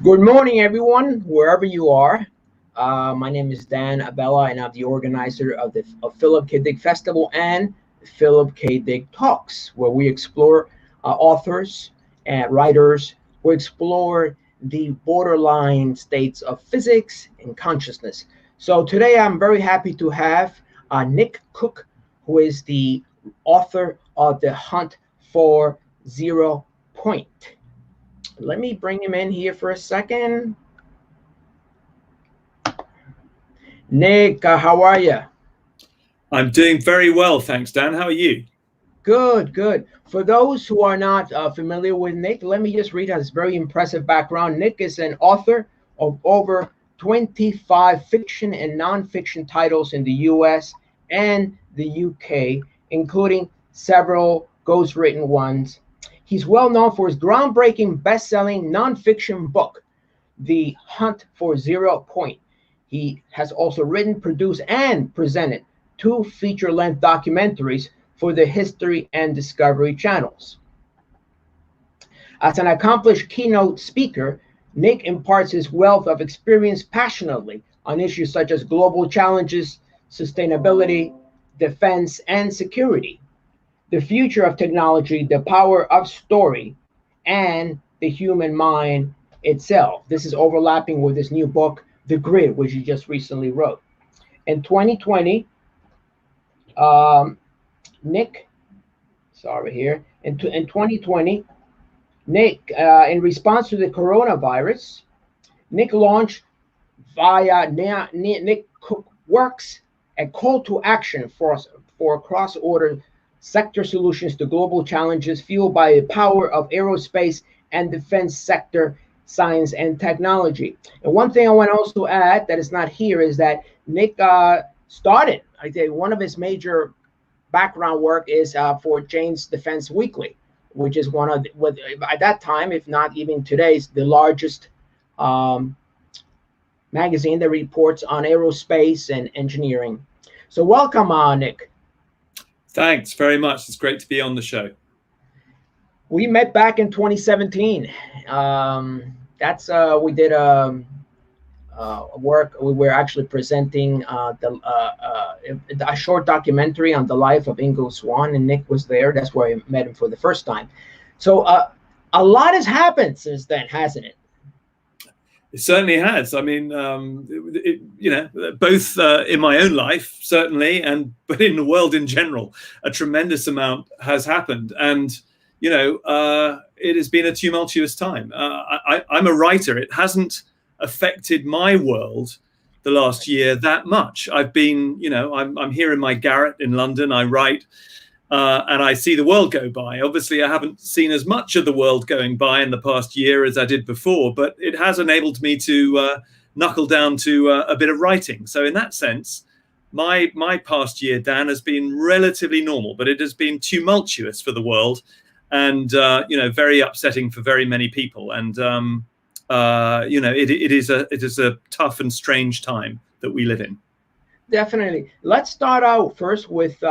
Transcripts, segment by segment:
Good morning, everyone, wherever you are. My name is Dan Abella, and I'm the organizer of the Philip K. Dick Festival and Philip K. Dick Talks, where we explore authors and writers who explore the borderline states of physics and consciousness. So today I'm very happy to have Nick Cook, who is the author of The Hunt for Zero Point. Let me bring him in here for a second. Nick, how are you? I'm doing very well, thanks, Dan. How are you? Good, good. For those who are not familiar with Nick, let me just read his very impressive background. Nick is an author of over 25 fiction and nonfiction titles in the US and the UK, including several ghostwritten ones. He's well known for his groundbreaking best-selling nonfiction book, The Hunt for Zero Point. He has also written, produced, and presented 2 feature-length documentaries for the History and Discovery channels. As an accomplished keynote speaker, Nick imparts his wealth of experience passionately on issues such as global challenges, sustainability, defense, and security, the future of technology, the power of story, and the human mind itself. This is overlapping with his new book, The Grid, which he just recently wrote. In 2020, Nick, in 2020, Nick, in response to the coronavirus, Nick launched via Nick Cook Works a call to action for cross-order sector solutions to global challenges fueled by the power of aerospace and defense sector science and technology. And one thing I want to also add that is not here is that Nick started, I think one of his major background work is for Jane's Defense Weekly, which is one of at that time, if not even today's, the largest magazine that reports on aerospace and engineering. So welcome, Nick. Thanks very much. It's great to be on the show. We met back in 2017. We did work. We were actually presenting a short documentary on the life of Ingo Swan, and Nick was there. That's where I met him for the first time. So a lot has happened since then, hasn't it? It certainly has. I mean, both in my own life, certainly, but in the world in general, a tremendous amount has happened. And, it has been a tumultuous time. I'm a writer. It hasn't affected my world the last year that much. I've been, I'm here in my garret in London. I write and I see the world go by. Obviously, I haven't seen as much of the world going by in the past year as I did before, but it has enabled me to knuckle down to a bit of writing. So in that sense, my past year, Dan, has been relatively normal, but it has been tumultuous for the world and, very upsetting for very many people. And, it is a tough and strange time that we live in. Definitely. Let's start out first with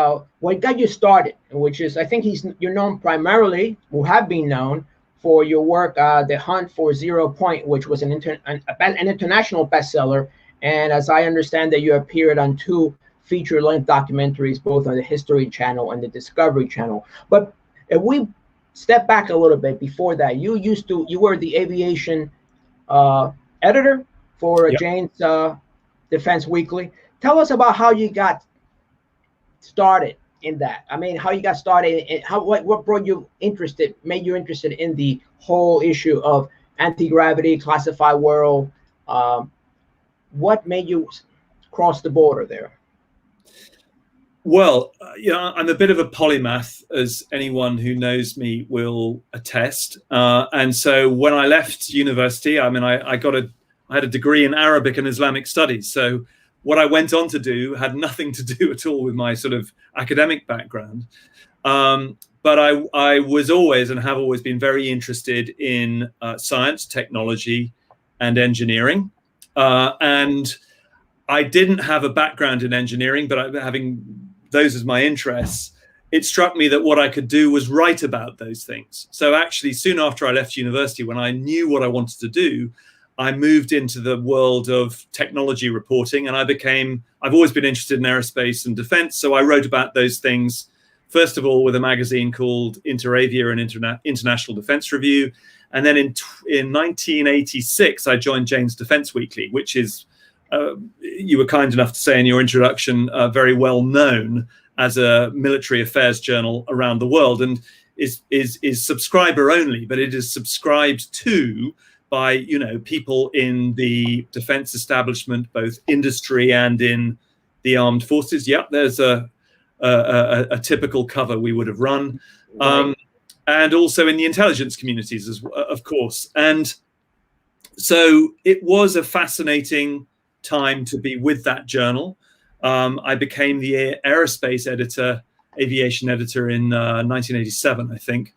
what got you started, which is, I think you're known primarily, or have been known, for your work, The Hunt for Zero Point, which was an international bestseller. And as I understand that you appeared on 2 feature-length documentaries, both on the History Channel and the Discovery Channel. But if we step back a little bit before that, you were the Aviation Editor for Yep. Jane's Defense Weekly. Tell us about how you got started in that. I mean, how you got started and what brought you made you interested in the whole issue of anti-gravity, classified world. What made you cross the border there? Well, I'm a bit of a polymath, as anyone who knows me will attest. And so when I left university, I mean, I had a degree in Arabic and Islamic studies. So what I went on to do had nothing to do at all with my sort of academic background. But I was always and have always been very interested in science, technology, and engineering. And I didn't have a background in engineering, but having those as my interests, it struck me that what I could do was write about those things. So actually, soon after I left university, when I knew what I wanted to do, I moved into the world of technology reporting, and I've always been interested in aerospace and defense. So I wrote about those things, first of all, with a magazine called Interavia and International Defense Review. And then in 1986, I joined Jane's Defense Weekly, which is, you were kind enough to say in your introduction, very well known as a military affairs journal around the world, and is subscriber only, but it is subscribed to by, you know, people in the defense establishment, both industry and in the armed forces. Yep, there's a typical cover we would have run. And also in the intelligence communities, of course. And so it was a fascinating time to be with that journal. I became the aerospace editor, aviation editor in 1987, I think.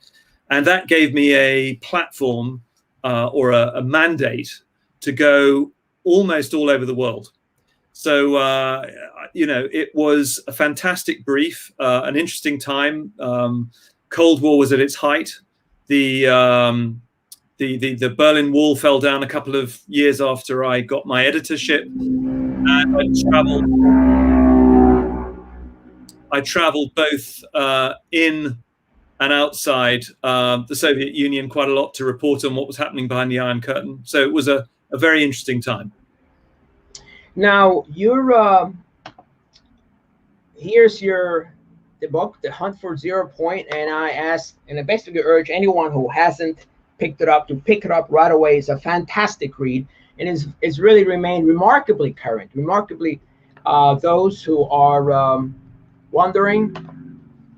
And that gave me a platform or a mandate to go almost all over the world. So, you know, it was a fantastic brief, an interesting time. Cold War was at its height. The Berlin Wall fell down a couple of years after I got my editorship, and I traveled both in and outside the Soviet Union quite a lot to report on what was happening behind the Iron Curtain. So it was a very interesting time. Now, here's the book, The Hunt for Zero Point, and I basically urge anyone who hasn't picked it up to pick it up right away. It's a fantastic read, and it's really remained remarkably current. Remarkably, those who are wondering,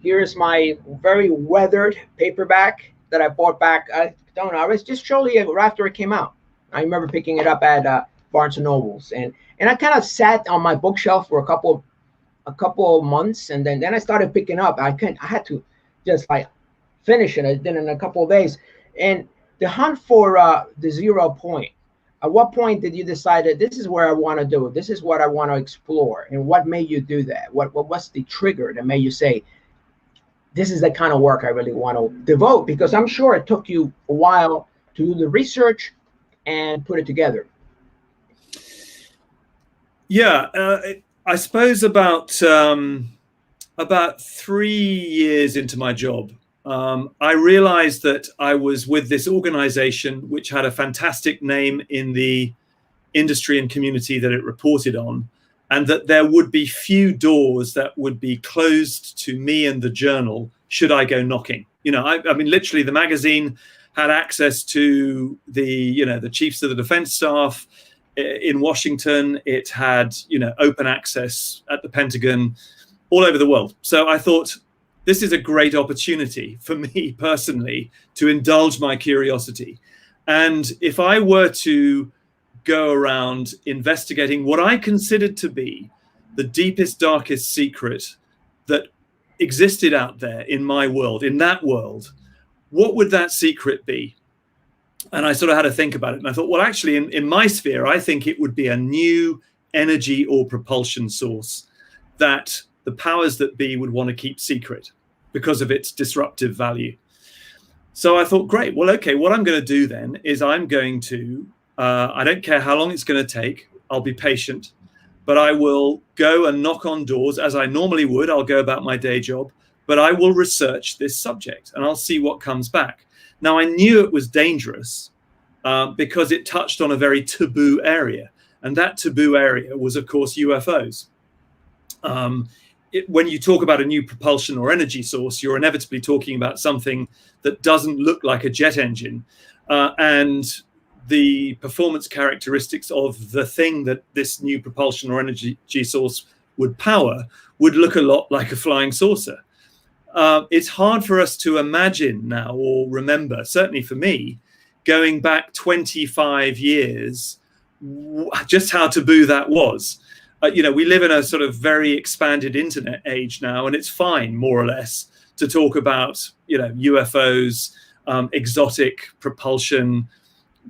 here's my very weathered paperback that I bought back. I don't know, I was just shortly after it came out. I remember picking it up at Barnes and Nobles, and I kind of sat on my bookshelf for a couple of months, and then I started picking up. I had to just like finish it. I did in a couple of days. And The Hunt for the Zero Point. At what point did you decide that this is where I want to do it? This is what I want to explore. And what made you do that? What's the trigger that made you say, this is the kind of work I really want to devote? Because I'm sure it took you a while to do the research and put it together. Yeah, I suppose about 3 years into my job, I realized that I was with this organization which had a fantastic name in the industry and community that it reported on, and that there would be few doors that would be closed to me and the journal should I go knocking. You know, I mean, literally the magazine had access to the chiefs of the defense staff in Washington. It had, open access at the Pentagon, all over the world. So I thought, this is a great opportunity for me personally to indulge my curiosity. And if I were to go around investigating what I considered to be the deepest, darkest secret that existed out there in my world, in that world, what would that secret be? And I sort of had to think about it. And I thought, well, actually, in my sphere, I think it would be a new energy or propulsion source that the powers that be would want to keep secret because of its disruptive value. So I thought, great. Well, okay, what I'm going to do then is I'm going to, I don't care how long it's going to take. I'll be patient, but I will go and knock on doors as I normally would. I'll go about my day job, but I will research this subject and I'll see what comes back. Now, I knew it was dangerous because it touched on a very taboo area. And that taboo area was, of course, UFOs. When you talk about a new propulsion or energy source, you're inevitably talking about something that doesn't look like a jet engine. And the performance characteristics of the thing that this new propulsion or energy source would power would look a lot like a flying saucer. It's hard for us to imagine now or remember, certainly for me, going back 25 years, just how taboo that was. We live in a sort of very expanded internet age now, and it's fine, more or less, to talk about, UFOs, exotic propulsion,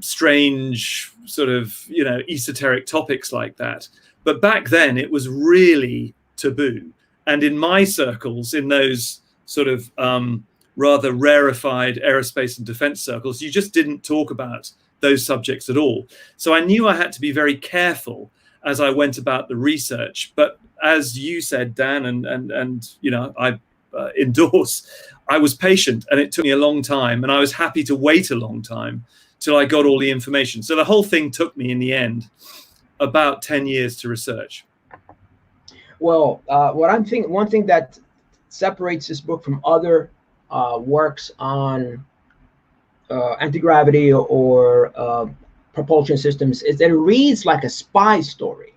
strange sort of, esoteric topics like that. But back then it was really taboo. And in my circles, in those sort of rather rarefied aerospace and defense circles, you just didn't talk about those subjects at all. So I knew I had to be very careful as I went about the research. But as you said, Dan, and you know, I endorse, I was patient, and it took me a long time, and I was happy to wait a long time till I got all the information. So the whole thing took me, in the end, about 10 years to research. Well, one thing that separates this book from other works on anti-gravity or propulsion systems is that it reads like a spy story.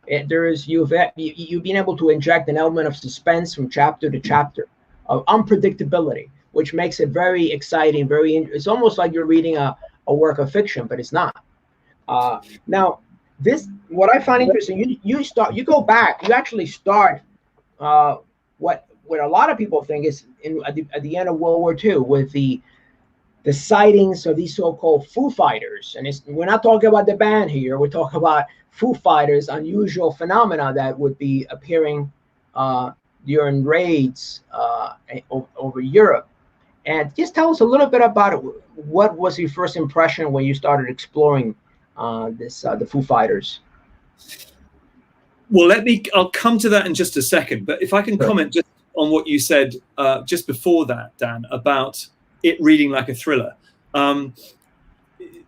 You've been able to inject an element of suspense from chapter to chapter, of unpredictability, which makes it very exciting. It's almost like you're reading a work of fiction, but it's not. Now, what I find interesting, you go back, you actually start what a lot of people think is at the end of World War II with the sightings of these so-called Foo Fighters. And we're not talking about the band here. We're talking about Foo Fighters, unusual phenomena that would be appearing during raids over Europe. And just tell us a little bit about it. What was your first impression when you started exploring the Foo Fighters? Well, I'll come to that in just a second. But if I can comment just on what you said just before that, Dan, about it reading like a thriller.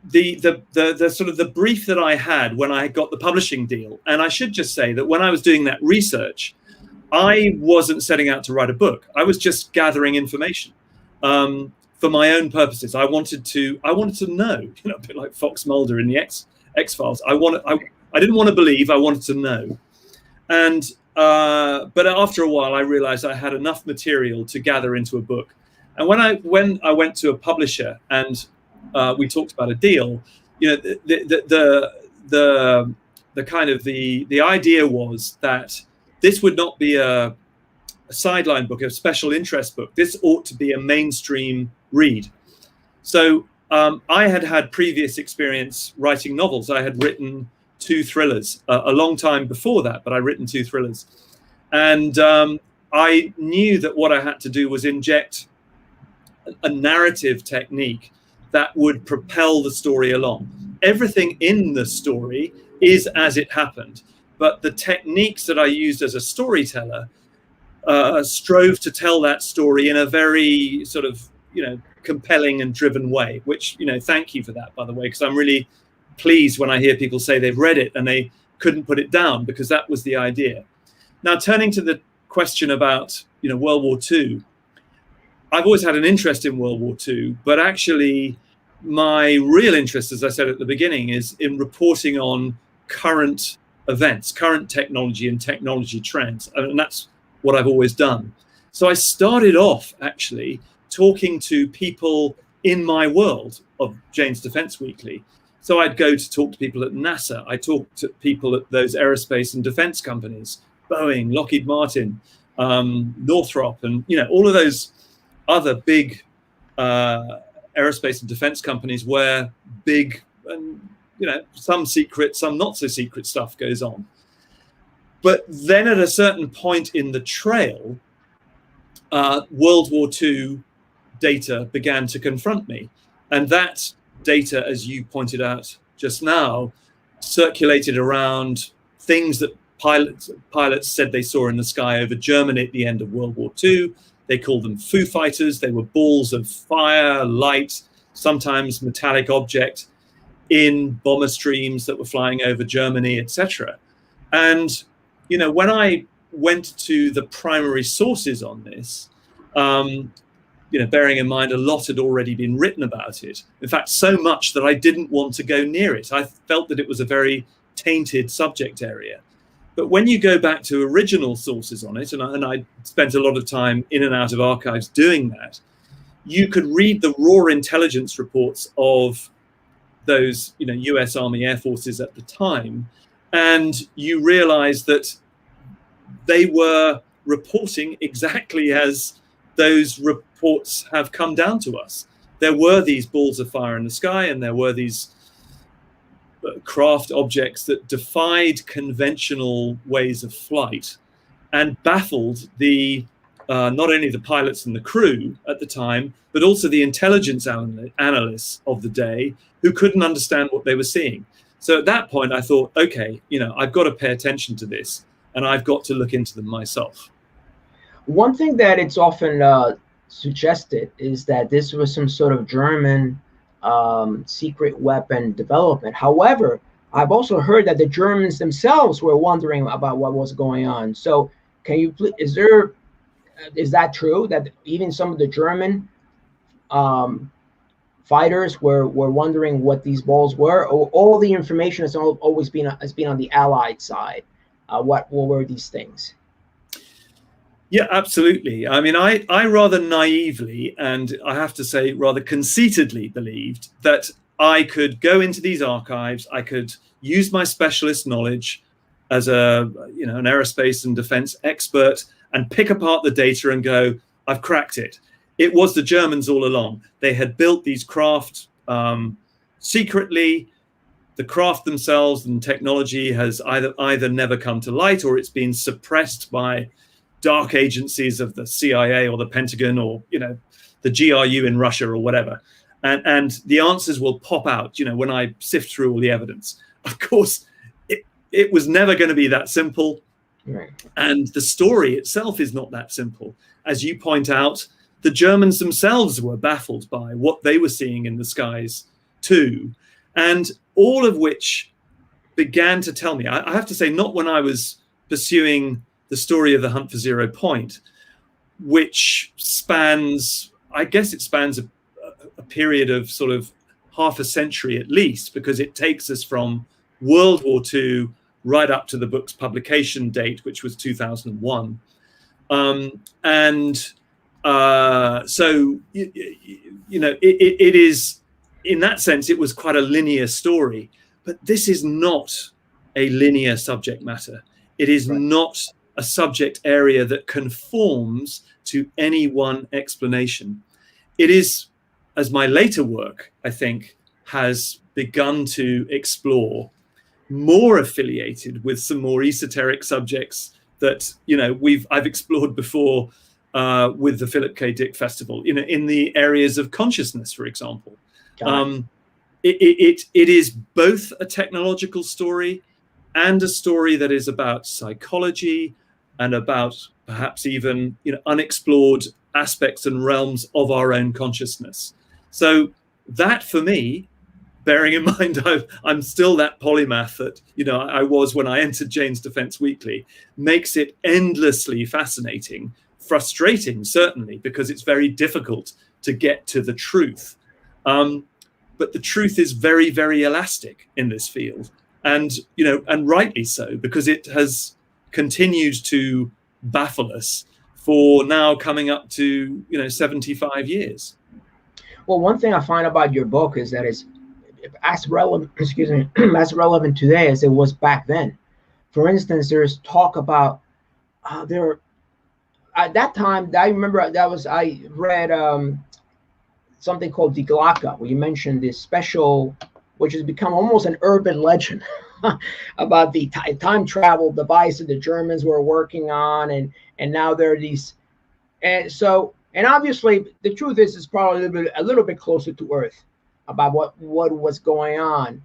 The sort of the brief that I had when I got the publishing deal, and I should just say that when I was doing that research, I wasn't setting out to write a book. I was just gathering information for my own purposes. I wanted to know, you know, a bit like Fox Mulder in the X-Files. I didn't want to believe, I wanted to know. And but after a while, I realized I had enough material to gather into a book. And when I went to a publisher and we talked about a deal, you know, the kind of the idea was that this would not be a sideline book, a special interest book. This ought to be a mainstream read. So I had previous experience writing novels. I had written 2 thrillers a long time before that, but I'd written 2 thrillers. And I knew that what I had to do was inject a narrative technique that would propel the story along. Everything in the story is as it happened, but the techniques that I used as a storyteller strove to tell that story in a very sort of, you know, compelling and driven way, which, you know, thank you for that, by the way, because I'm really pleased when I hear people say they've read it and they couldn't put it down, because that was the idea. Now, turning to the question about, you know, World War II, I've always had an interest in World War II, but actually my real interest, as I said at the beginning, is in reporting on current events, current technology and technology trends. And that's what I've always done. So I started off actually talking to people in my world of Jane's Defense Weekly. So I'd go to talk to people at NASA. I talked to people at those aerospace and defense companies, Boeing, Lockheed Martin, Northrop, and, you know, all of those other big aerospace and defense companies where big and, you know, some secret, some not so secret stuff goes on. But then at a certain point in the trail, World War II data began to confront me. And that data, as you pointed out just now, circulated around things that pilots said they saw in the sky over Germany at the end of World War II. They called them Foo Fighters. They were balls of fire, light, sometimes metallic object in bomber streams that were flying over Germany, etc. And, you know, when I went to the primary sources on this, you know, bearing in mind a lot had already been written about it. In fact, so much that I didn't want to go near it. I felt that it was a very tainted subject area. But when you go back to original sources on it, and I spent a lot of time in and out of archives doing that, you could read the raw intelligence reports of those, you know, US Army Air Forces at the time, and you realize that they were reporting exactly as those reports have come down to us. There were these balls of fire in the sky, and there were these craft objects that defied conventional ways of flight and baffled the not only the pilots and the crew at the time, but also the intelligence analysts of the day who couldn't understand what they were seeing. So at that point, I thought, okay, I've got to pay attention to this, and I've got to look into them myself. One thing that it's often suggested is that this was some sort of German secret weapon development. However, I've also heard that the Germans themselves were wondering about what was going on. So can you please, is that true, that even some of the German fighters were wondering what these balls were? Or all the information has always been on the Allied side? What were these things? Yeah, absolutely. I mean, I rather naively, and I have to say rather conceitedly, believed that I could go into these archives, I could use my specialist knowledge as an aerospace and defense expert and pick apart the data and go, I've cracked it. It was the Germans all along. They had built these craft secretly. The craft themselves and technology has either never come to light, or it's been suppressed by dark agencies of the CIA or the Pentagon, or the GRU in Russia or whatever. And the answers will pop out, when I sift through all the evidence. Of course, it was never going to be that simple. Right. And the story itself is not that simple. As you point out, the Germans themselves were baffled by what they were seeing in the skies too. And all of which began to tell me, I have to say, not when I was pursuing the story of the hunt for Zero Point, which spans a period of sort of half a century at least, because it takes us from World War II right up to the book's publication date, which was 2001. So, it is, in that sense, it was quite a linear story. But this is not a linear subject matter. It is not a subject area that conforms to any one explanation. It is, as my later work, I think, has begun to explore, more affiliated with some more esoteric subjects that I've explored before with the Philip K. Dick Festival. In the areas of consciousness, for example. It is both a technological story and a story that is about psychology and about perhaps even unexplored aspects and realms of our own consciousness. So that, for me, bearing in mind I'm still that polymath that I was when I entered Jane's Defense Weekly, makes it endlessly fascinating, frustrating certainly, because it's very difficult to get to the truth. But the truth is very, very elastic in this field, and rightly so, because it has continued to baffle us for now coming up to 75 years. Well, one thing I find about your book is that it's as relevant, as relevant today as it was back then. For instance, there's talk about there at that time. I remember I read something called Die Glocke, where you mentioned this special, which has become almost an urban legend about the time travel device that the Germans were working on, and now there are these, and obviously the truth is it's probably a little bit closer to Earth about what was going on.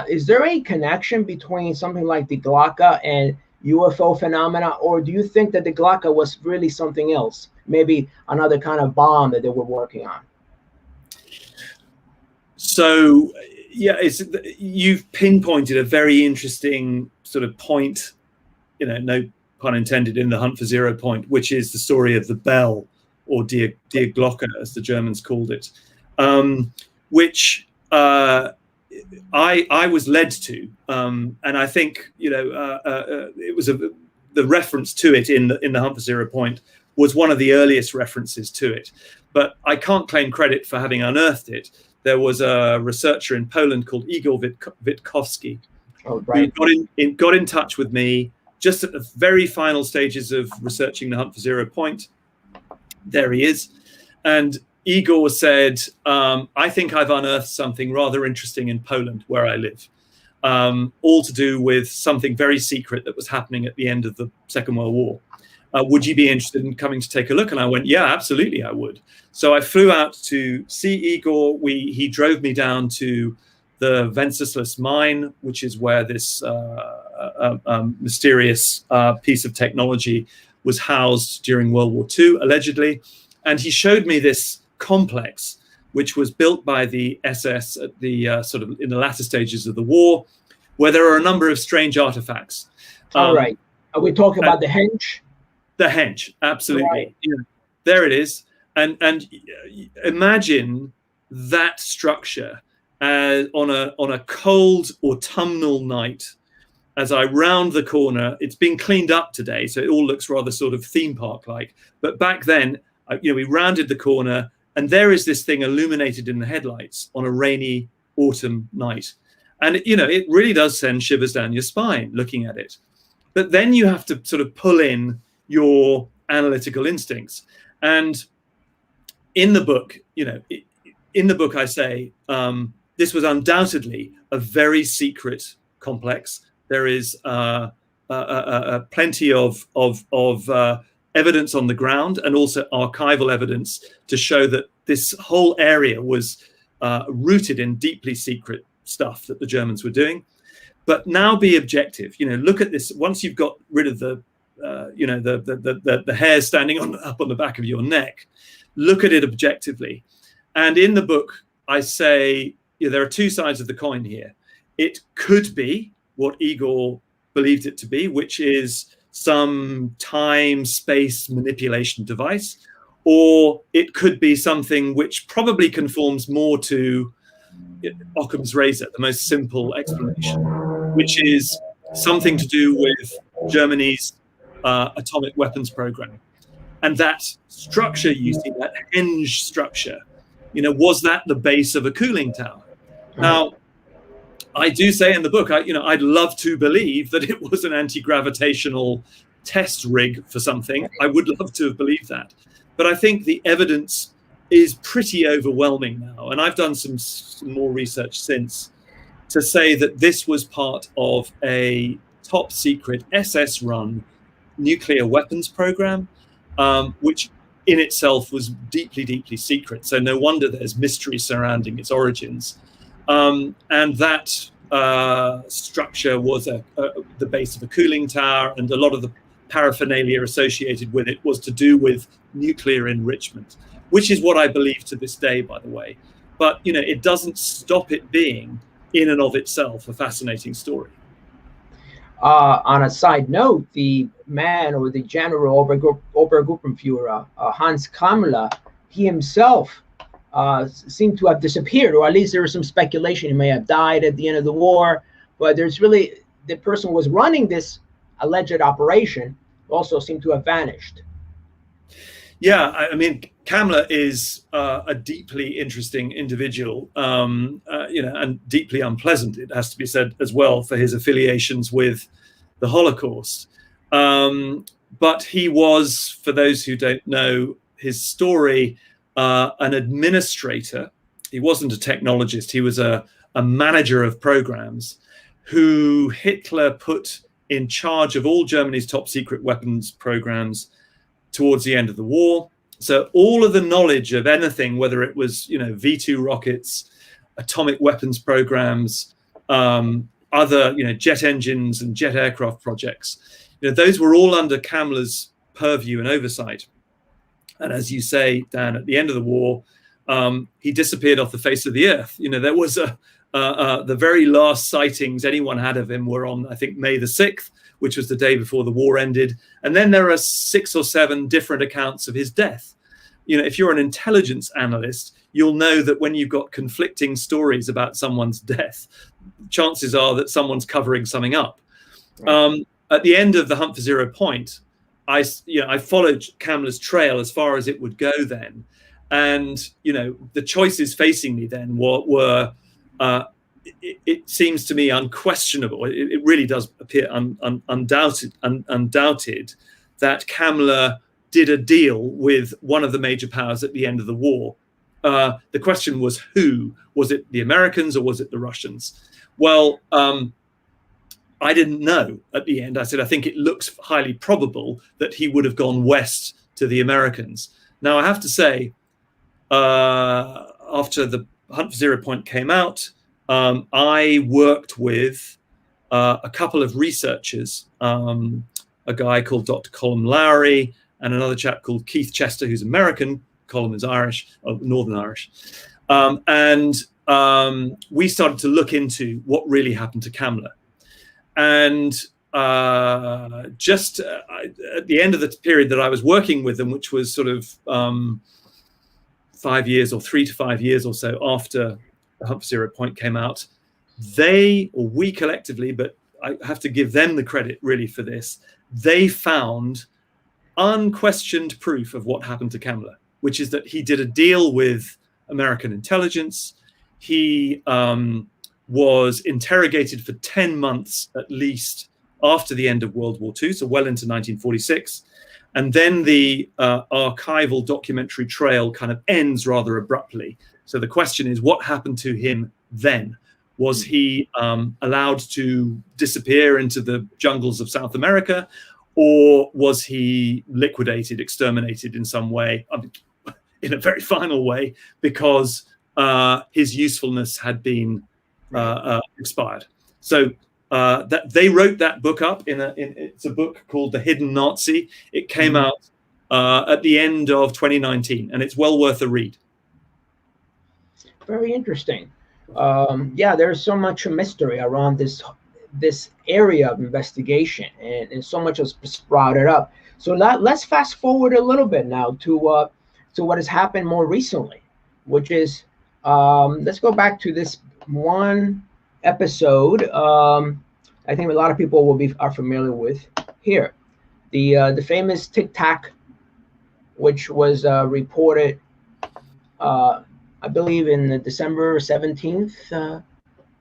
Is there any connection between something like the Glocke and UFO phenomena, or do you think that the Glocke was really something else, maybe another kind of bomb that they were working on? So, yeah, you've pinpointed a very interesting sort of point, no pun intended, in the Hunt for Zero Point, which is the story of the bell, or Die Glocke, as the Germans called it, which I was led to, and I think it was the reference to it in the Hunt for Zero Point was one of the earliest references to it, but I can't claim credit for having unearthed it. There was a researcher in Poland called Igor Witkowski, who got in touch with me just at the very final stages of researching the Hunt for Zero Point. There he is. And Igor said, I think I've unearthed something rather interesting in Poland, where I live, all to do with something very secret that was happening at the end of the Second World War. would you be interested in coming to take a look? And I went, yeah, absolutely, I would. So I flew out to see Igor. He drove me down to the Venceslas mine, which is where this mysterious piece of technology was housed during World War II, allegedly. And he showed me this complex, which was built by the SS at the sort of in the latter stages of the war, where there are a number of strange artifacts. All right. Are we talking about the henge? The henge, absolutely. Right. Yeah, there it is. And imagine that structure on a cold autumnal night. As I round the corner, it's been cleaned up today, so it all looks rather sort of theme park-like. But back then, we rounded the corner, and there is this thing illuminated in the headlights on a rainy autumn night. And, it really does send shivers down your spine looking at it. But then you have to sort of pull in your analytical instincts. And in the book, I say this was undoubtedly a very secret complex. There is plenty of evidence on the ground and also archival evidence to show that this whole area was rooted in deeply secret stuff that the Germans were doing. But now be objective. Look at this. Once you've got rid of the hair standing up on the back of your neck, look at it objectively. And in the book, I say there are two sides of the coin here. It could be what Igor believed it to be, which is some time-space manipulation device, or it could be something which probably conforms more to Occam's razor, the most simple explanation, which is something to do with Germany's atomic weapons program. And that structure, you see, that henge structure, was that the base of a cooling tower? Now, I do say in the book, I'd love to believe that it was an anti-gravitational test rig for something. I would love to have believed that. But I think the evidence is pretty overwhelming now. And I've done some more research since to say that this was part of a top secret SS-run nuclear weapons program, which in itself was deeply, deeply secret. So no wonder there's mystery surrounding its origins. And that structure was the base of a cooling tower, and a lot of the paraphernalia associated with it was to do with nuclear enrichment, which is what I believe to this day, by the way. But, it doesn't stop it being, in and of itself, a fascinating story. On a side note, the man, or the general Obergruppenführer, Hans Kammler, he himself seemed to have disappeared, or at least there was some speculation he may have died at the end of the war. But there's really, the person who was running this alleged operation also seemed to have vanished. Yeah, I mean, Kammler is a deeply interesting individual, and deeply unpleasant, it has to be said as well, for his affiliations with the Holocaust. But he was, for those who don't know his story, an administrator. He wasn't a technologist. He was a manager of programs who Hitler put in charge of all Germany's top secret weapons programs towards the end of the war. So all of the knowledge of anything, whether it was, V2 rockets, atomic weapons programs, other, jet engines and jet aircraft projects, those were all under Kammler's purview and oversight. And as you say, Dan, at the end of the war, he disappeared off the face of the earth. There was the very last sightings anyone had of him were on, I think, May the 6th, which was the day before the war ended. And then there are 6 or 7 different accounts of his death. If you're an intelligence analyst, you'll know that when you've got conflicting stories about someone's death, chances are that someone's covering something up. Right. At the end of the Hunt for Zero Point, I followed Kammler's trail as far as it would go then. And, the choices facing me then were it seems to me unquestionable. It really does appear undoubted that Kammler did a deal with one of the major powers at the end of the war. The question was who? Was it the Americans or was it the Russians? Well, I didn't know at the end. I said, I think it looks highly probable that he would have gone west to the Americans. Now, I have to say, after the Hunt for Zero Point came out, I worked with a couple of researchers, a guy called Dr. Colm Lowry and another chap called Keith Chester, who's American. Colm is Irish, Northern Irish. And we started to look into what really happened to Kamler. And just at the end of the period that I was working with them, which was sort of 5 years or 3 to 5 years or so after the Hunt for Zero Point came out, they, or we collectively, but I have to give them the credit really for this, they found unquestioned proof of what happened to Kamler, which is that he did a deal with American intelligence. He was interrogated for 10 months at least after the end of World War II, so well into 1946. And then the archival documentary trail kind of ends rather abruptly. So the question is, what happened to him then? Was he allowed to disappear into the jungles of South America, or was he liquidated, exterminated in some way, in a very final way, because his usefulness had been expired? So that they wrote that book up it's a book called The Hidden Nazi. It came out at the end of 2019, and it's well worth a read. Very interesting. Yeah, there's so much mystery around this area of investigation, and so much has sprouted up. So let's fast forward a little bit now to what has happened more recently, which is let's go back to this one episode. I think a lot of people are familiar with here, the famous Tic Tac, which was reported, I believe, in December 17th.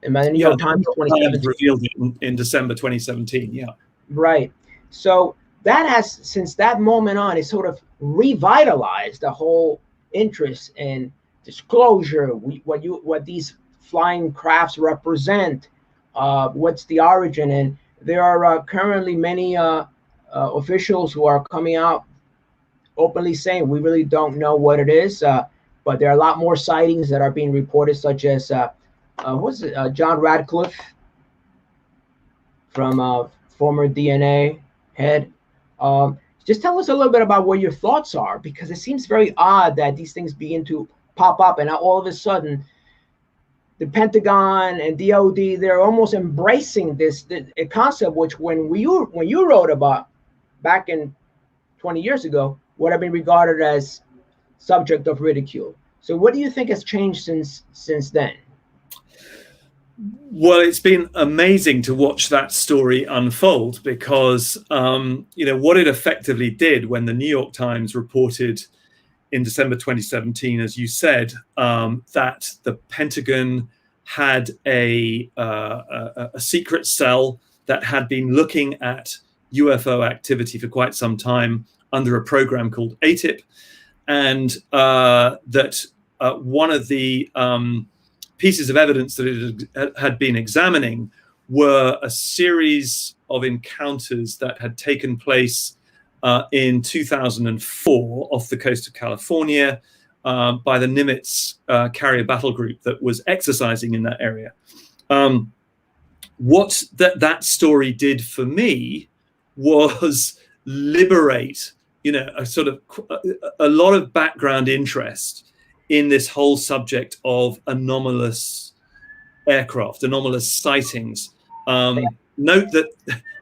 In the New York Times, 2017. Revealed it in December 2017. Yeah. Right. So that has, since that moment on, it sort of revitalized the whole interest in disclosure. What these flying crafts represent. What's the origin? And there are currently many officials who are coming out openly saying we really don't know what it is. But there are a lot more sightings that are being reported, such as John Radcliffe, from former DNA head. Just tell us a little bit about what your thoughts are, because it seems very odd that these things begin to pop up, and now all of a sudden the Pentagon and DOD, they're almost embracing this a concept which when you wrote about back in 20 years ago would have been regarded as subject of ridicule. So what do you think has changed since then? Well, it's been amazing to watch that story unfold, because what it effectively did when the New York Times reported in December 2017, as you said, that the Pentagon had a secret cell that had been looking at UFO activity for quite some time under a program called ATIP, and that one of the pieces of evidence that it had been examining were a series of encounters that had taken place in 2004 off the coast of California by the Nimitz carrier battle group that was exercising in that area. What that story did for me was liberate, a lot of background interest in this whole subject of anomalous aircraft, anomalous sightings. Note that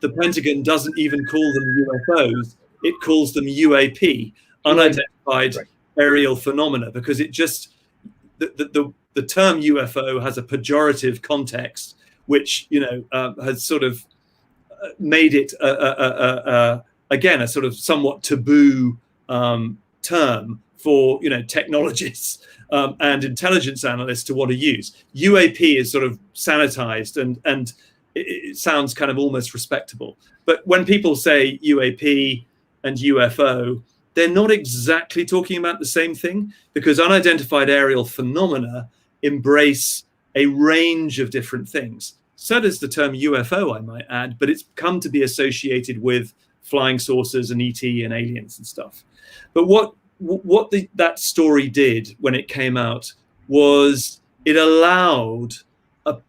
the Pentagon doesn't even call them UFOs, it calls them UAP, unidentified aerial phenomena, because it just, the term UFO has a pejorative context, which, has sort of made it, again, a sort of somewhat taboo term for technologists and intelligence analysts to want to use. UAP is sort of sanitized and it sounds kind of almost respectable. But when people say UAP and UFO, they're not exactly talking about the same thing, because unidentified aerial phenomena embrace a range of different things. So does the term UFO, I might add, but it's come to be associated with flying saucers and ET and aliens and stuff. But what that story did when it came out was it allowed a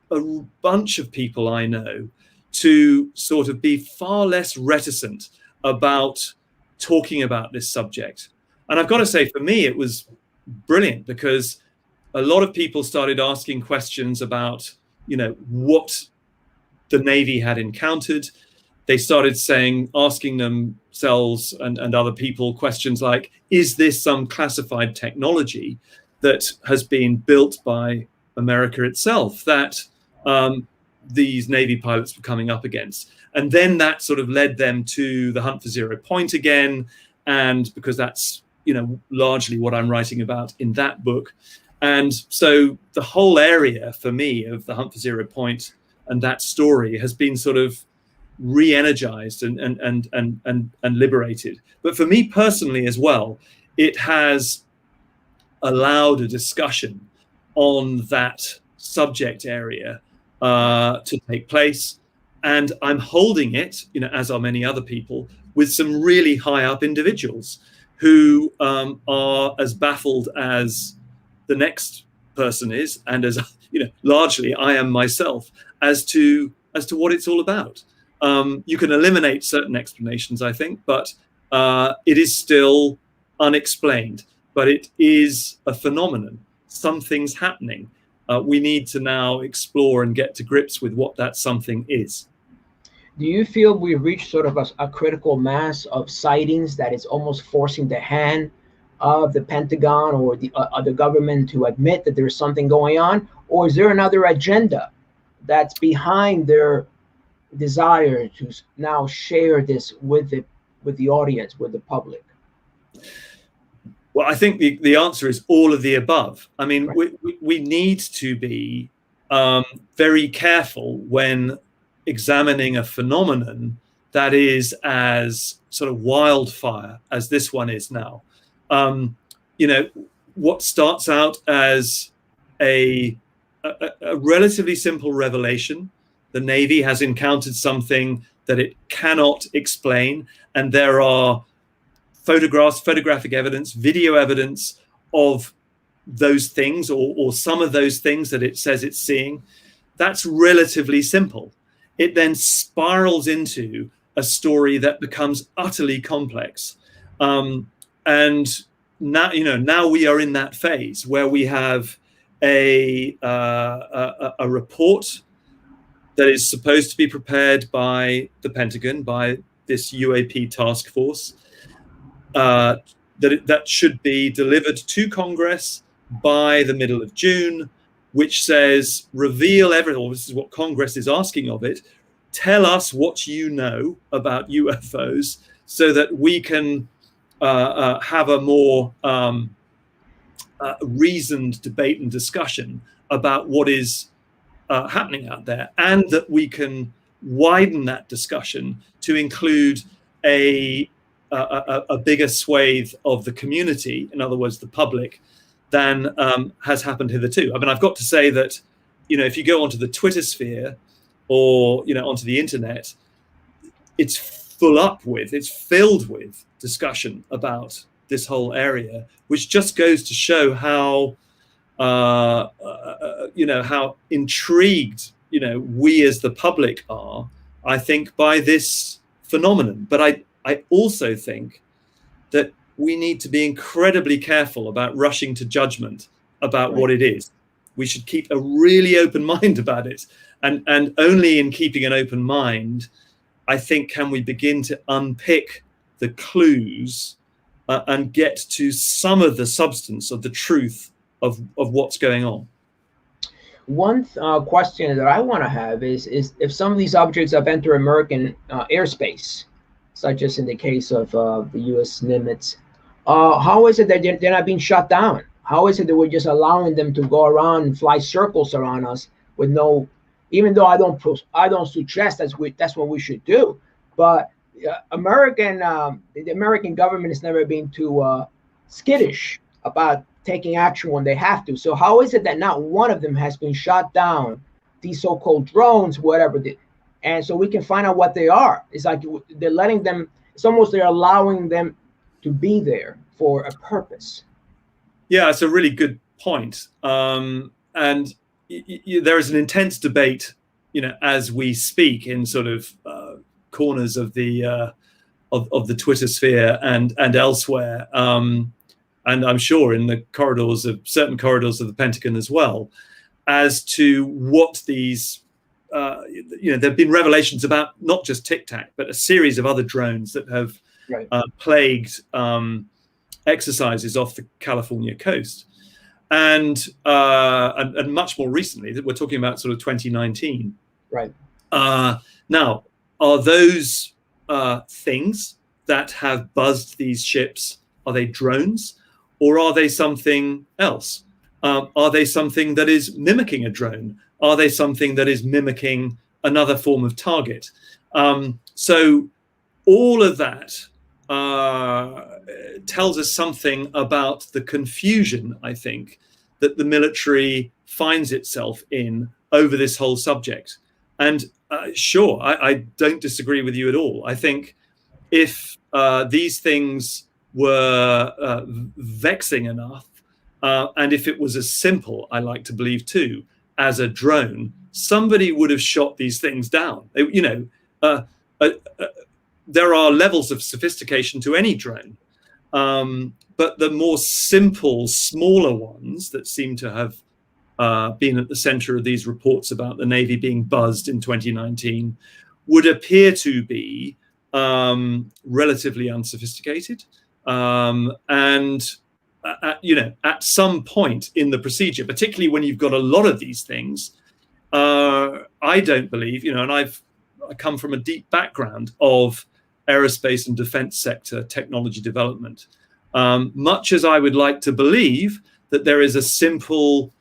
bunch of people I know to sort of be far less reticent about talking about this subject. And I've got to say, for me, it was brilliant, because a lot of people started asking questions about, what the Navy had encountered. They started asking themselves and other people questions like, is this some classified technology that has been built by America itself that these Navy pilots were coming up against? And then that sort of led them to the Hunt for Zero Point again. And because that's, largely what I'm writing about in that book. And so the whole area for me of the Hunt for Zero Point and that story has been sort of re-energized and liberated. But for me personally as well, it has allowed a discussion on that subject area to take place. And I'm holding it, as are many other people, with some really high up individuals who are as baffled as the next person is, and as largely I am myself, as to what it's all about. You can eliminate certain explanations, I think, but it is still unexplained. But it is a phenomenon. Something's happening. We need to now explore and get to grips with what that something is. Do you feel we've reached sort of a critical mass of sightings that is almost forcing the hand of the Pentagon or the government to admit that there's something going on? Or is there another agenda that's behind their desire to now share this with the audience, with the public? Well, I think the answer is all of the above. I mean, Right. we need to be very careful when examining a phenomenon that is as sort of wildfire as this one is now. What starts out as a relatively simple revelation. The Navy has encountered something that it cannot explain, and there are photographic evidence, video evidence of those things, or some of those things that it says it's seeing. That's relatively simple. It then spirals into a story that becomes utterly complex. And now we are in that phase where we have a report that is supposed to be prepared by the Pentagon, by this UAP task force, that should be delivered to Congress by the middle of June, which says, reveal everything, or this is what Congress is asking of it, tell us what you know about UFOs so that we can have a more reasoned debate and discussion about what is happening out there, and that we can widen that discussion to include a bigger swathe of the community, in other words, the public, than has happened hitherto. I mean, I've got to say that, if you go onto the Twitter sphere or, onto the internet, it's filled with discussion about this whole area, which just goes to show how, how intrigued, we as the public are, I think, by this phenomenon. But I also think that we need to be incredibly careful about rushing to judgment about what it is. We should keep a really open mind about it. And only in keeping an open mind, I think, can we begin to unpick the clues and get to some of the substance of the truth of what's going on. One question that I want to have is if some of these objects have entered American airspace, such as in the case of the U.S. Nimitz, how is it that they're not being shut down? How is it that we're just allowing them to go around and fly circles around us with no, even though I don't suggest that's what we should do, but the American government has never been too skittish about taking action when they have to. So how is it that not one of them has been shot down these so-called drones, whatever, and so we can find out what they are. It's like they're letting them. It's almost they're allowing them to be there for a purpose. Yeah, it's a really good point. And there is an intense debate, as we speak, in sort of corners of the Twitter sphere and elsewhere, and I'm sure in the certain corridors of the Pentagon as well, as to what these. There have been revelations about not just Tic Tac, but a series of other drones that have plagued exercises off the California coast, and much more recently, that we're talking about sort of 2019. Right. Now, are those things that have buzzed these ships, are they drones, or are they something else? Are they something that is mimicking a drone? Are they something that is mimicking another form of target? So all of that tells us something about the confusion, I think, that the military finds itself in over this whole subject. And sure, I don't disagree with you at all. I think if these things were vexing enough, and if it was as simple, I like to believe too, as a drone, somebody would have shot these things down. There are levels of sophistication to any drone, but the more simple, smaller ones that seem to have been at the center of these reports about the Navy being buzzed in 2019 would appear to be relatively unsophisticated, and at some point in the procedure, particularly when you've got a lot of these things, I don't believe, and I come from a deep background of aerospace and defense sector technology development. Much as I would like to believe that there is a simple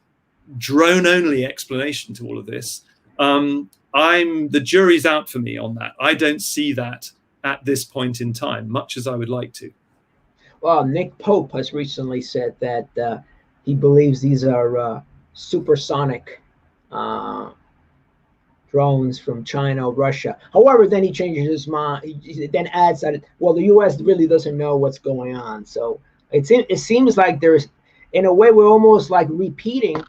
drone-only explanation to all of this, the jury's out for me on that. I don't see that at this point in time, much as I would like to. Well, Nick Pope has recently said that he believes these are supersonic drones from China or Russia. However, then he changes his mind. He then adds that, well, the U.S. really doesn't know what's going on. So it seems like there's, in a way, we're almost like repeating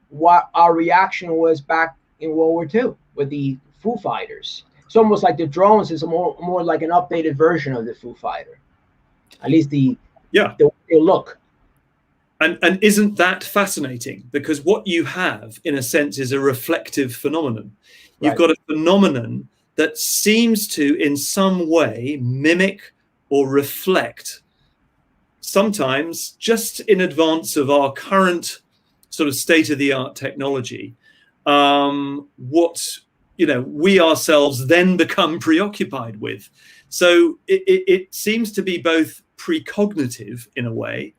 what our reaction was back in World War II with the Foo Fighters. It's almost like the drones is more like an updated version of the Foo Fighter. At least the look. And isn't that fascinating? Because what you have, in a sense, is a reflective phenomenon. You've got a phenomenon that seems to, in some way, mimic or reflect, sometimes just in advance of our current sort of state-of-the-art technology, what we ourselves then become preoccupied with. So it seems to be both precognitive in a way,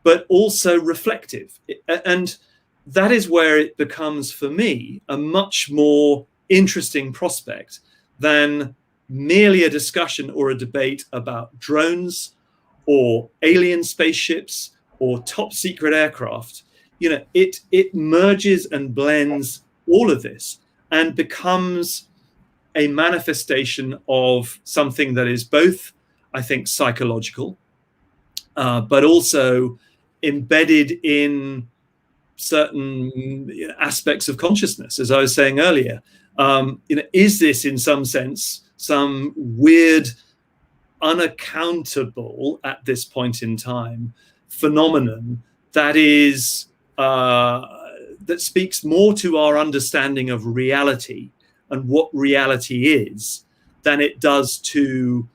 but also reflective. And that is where it becomes, for me, a much more interesting prospect than merely a discussion or a debate about drones or alien spaceships or top secret aircraft. It merges and blends all of this and becomes a manifestation of something that is both, I think, psychological, but also embedded in certain aspects of consciousness. As I was saying earlier, is this in some sense some weird, unaccountable at this point in time phenomenon that is that speaks more to our understanding of reality and what reality is than it does to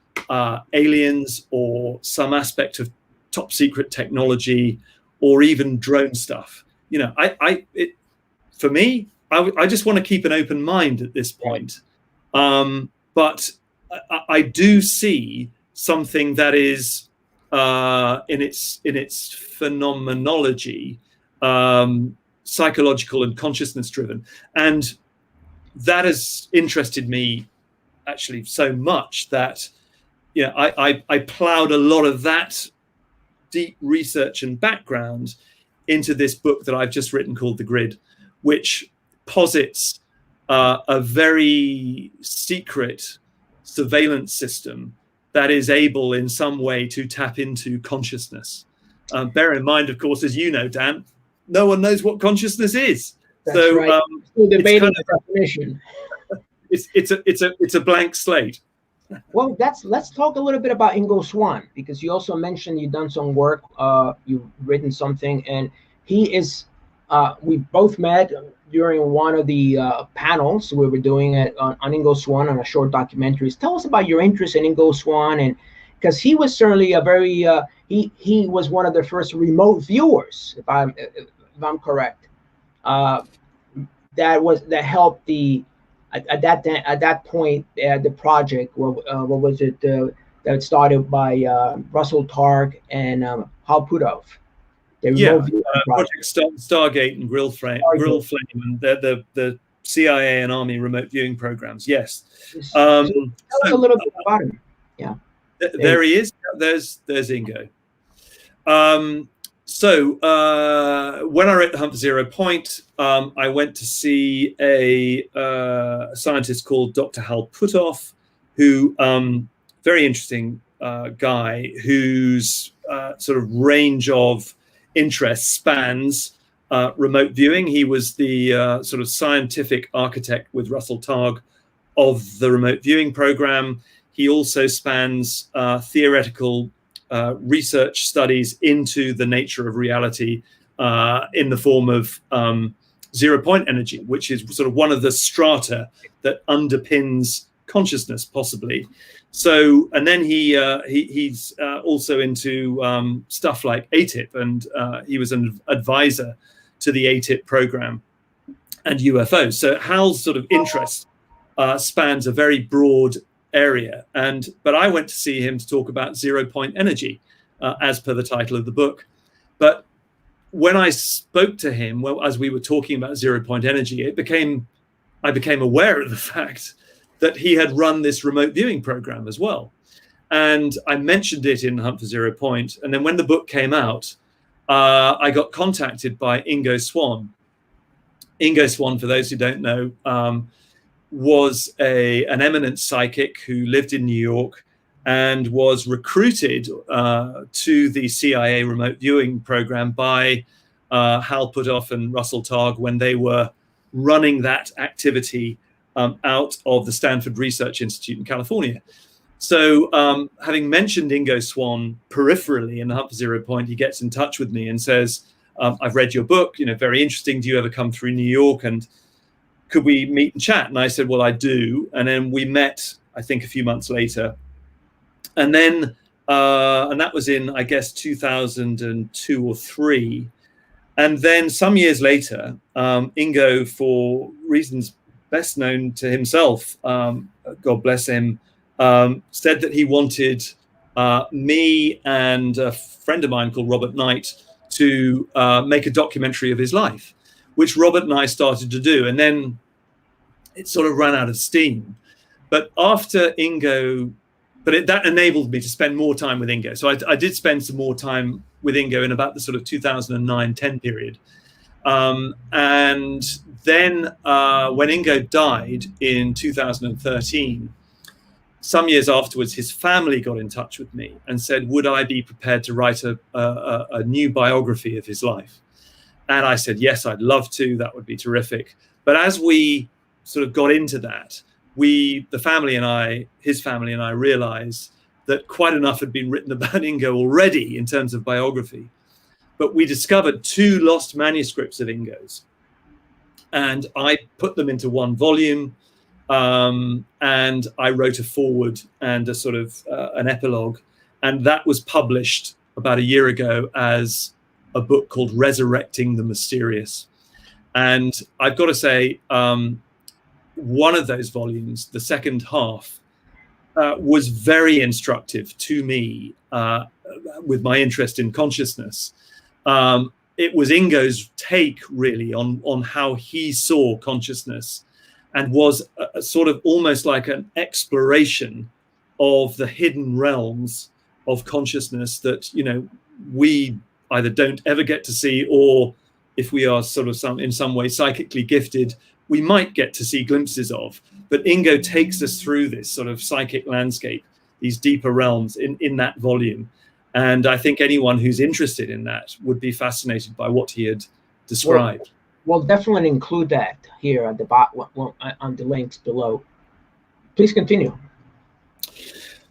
aliens or some aspect of top secret technology or even drone stuff. For me, I just want to keep an open mind at this point. But I do see something that is in its phenomenology, psychological and consciousness driven. And that has interested me actually so much that I plowed a lot of that deep research and background into this book that I've just written called The Grid, which posits a very secret surveillance system that is able in some way to tap into consciousness. Bear in mind, of course, as you know, Dan, no one knows what consciousness is. That's so right. Still debating the kind definition. It's a blank slate. Well, let's talk a little bit about Ingo Swan, because you also mentioned you've done some work, you've written something, and he is. We both met during one of the panels we were doing on Ingo Swan on a short documentaries. Tell us about your interest in Ingo Swan, and because he was certainly a very he was one of the first remote viewers, if I'm correct, that helped the. At that point, the project, what was it that started by Russell Targ and Hal Puthoff, the remote viewing Project Stargate and Grill Flame, and the CIA and Army remote viewing programs. Yes. So tell us a little bit about him. Yeah. There he is. There's Ingo. So when I wrote The Hunt for Zero Point, I went to see a scientist called Dr. Hal Puthoff, who very interesting guy whose sort of range of interests spans remote viewing. He was the sort of scientific architect with Russell Targ of the remote viewing program. He also spans theoretical research studies into the nature of reality in the form of zero-point energy, which is sort of one of the strata that underpins consciousness, possibly. So, and then he's also into stuff like ATIP, and he was an advisor to the ATIP program and UFOs. So Hal's sort of interest spans a very broad area, but I went to see him to talk about zero-point energy, as per the title of the book. But when I spoke to him, well, as we were talking about zero-point energy, I became aware of the fact that he had run this remote viewing program as well, and I mentioned it in Hunt for Zero Point. And then when the book came out, I got contacted by Ingo Swan. Ingo Swan, for those who don't know, was an eminent psychic who lived in New York and was recruited to the CIA remote viewing program by Hal Puthoff and Russell Targ when they were running that activity out of the Stanford Research Institute in California. So having mentioned Ingo Swan peripherally in the Hunt for Zero Point, he gets in touch with me and says, I've read your book, very interesting. Do you ever come through New York, and could we meet and chat? And I said, well, I do. And then we met, I think, a few months later. And then, and that was in, I guess, 2002 or 3. And then some years later, Ingo, for reasons best known to himself, God bless him, said that he wanted me and a friend of mine called Robert Knight to make a documentary of his life, which Robert and I started to do. And then it sort of ran out of steam. But after Ingo, that enabled me to spend more time with Ingo. So I did spend some more time with Ingo in about the sort of 2009-10 period. And then when Ingo died in 2013, some years afterwards, his family got in touch with me and said, would I be prepared to write a new biography of his life? And I said, yes, I'd love to. That would be terrific. But as we sort of got into that, his family and I realized that quite enough had been written about Ingo already in terms of biography. But we discovered 2 lost manuscripts of Ingo's, and I put them into one volume, and I wrote a foreword and a sort of an epilogue, and that was published about a year ago as a book called Resurrecting the Mysterious. And I've got to say, one of those volumes, the second half, was very instructive to me with my interest in consciousness. It was Ingo's take, really, on how he saw consciousness, and was a sort of almost like an exploration of the hidden realms of consciousness that, we either don't ever get to see, or if we are sort of in some way psychically gifted, we might get to see glimpses of. But Ingo takes us through this sort of psychic landscape, these deeper realms in that volume. And I think anyone who's interested in that would be fascinated by what he had described. We'll definitely include that here at the bottom on the links below. Please continue.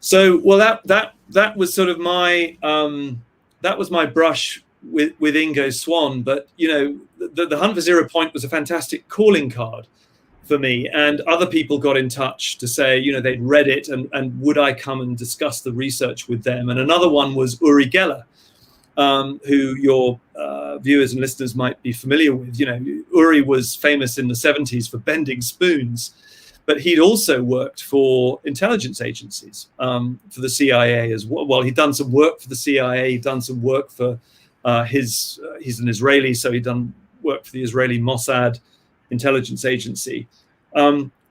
So, well, that was sort of my that was my brush with Ingo Swan. But you know, the Hunt for Zero Point was a fantastic calling card for me, and other people got in touch to say, you know, they'd read it and would I come and discuss the research with them. And another one was Uri Geller, who your viewers and listeners might be familiar with. You know, Uri was famous in the 70s for bending spoons, but he'd also worked for intelligence agencies, for the CIA as well. Well, he'd done some work for the CIA, he'd done some work for he's an Israeli, so he'd done work for the Israeli Mossad intelligence agency,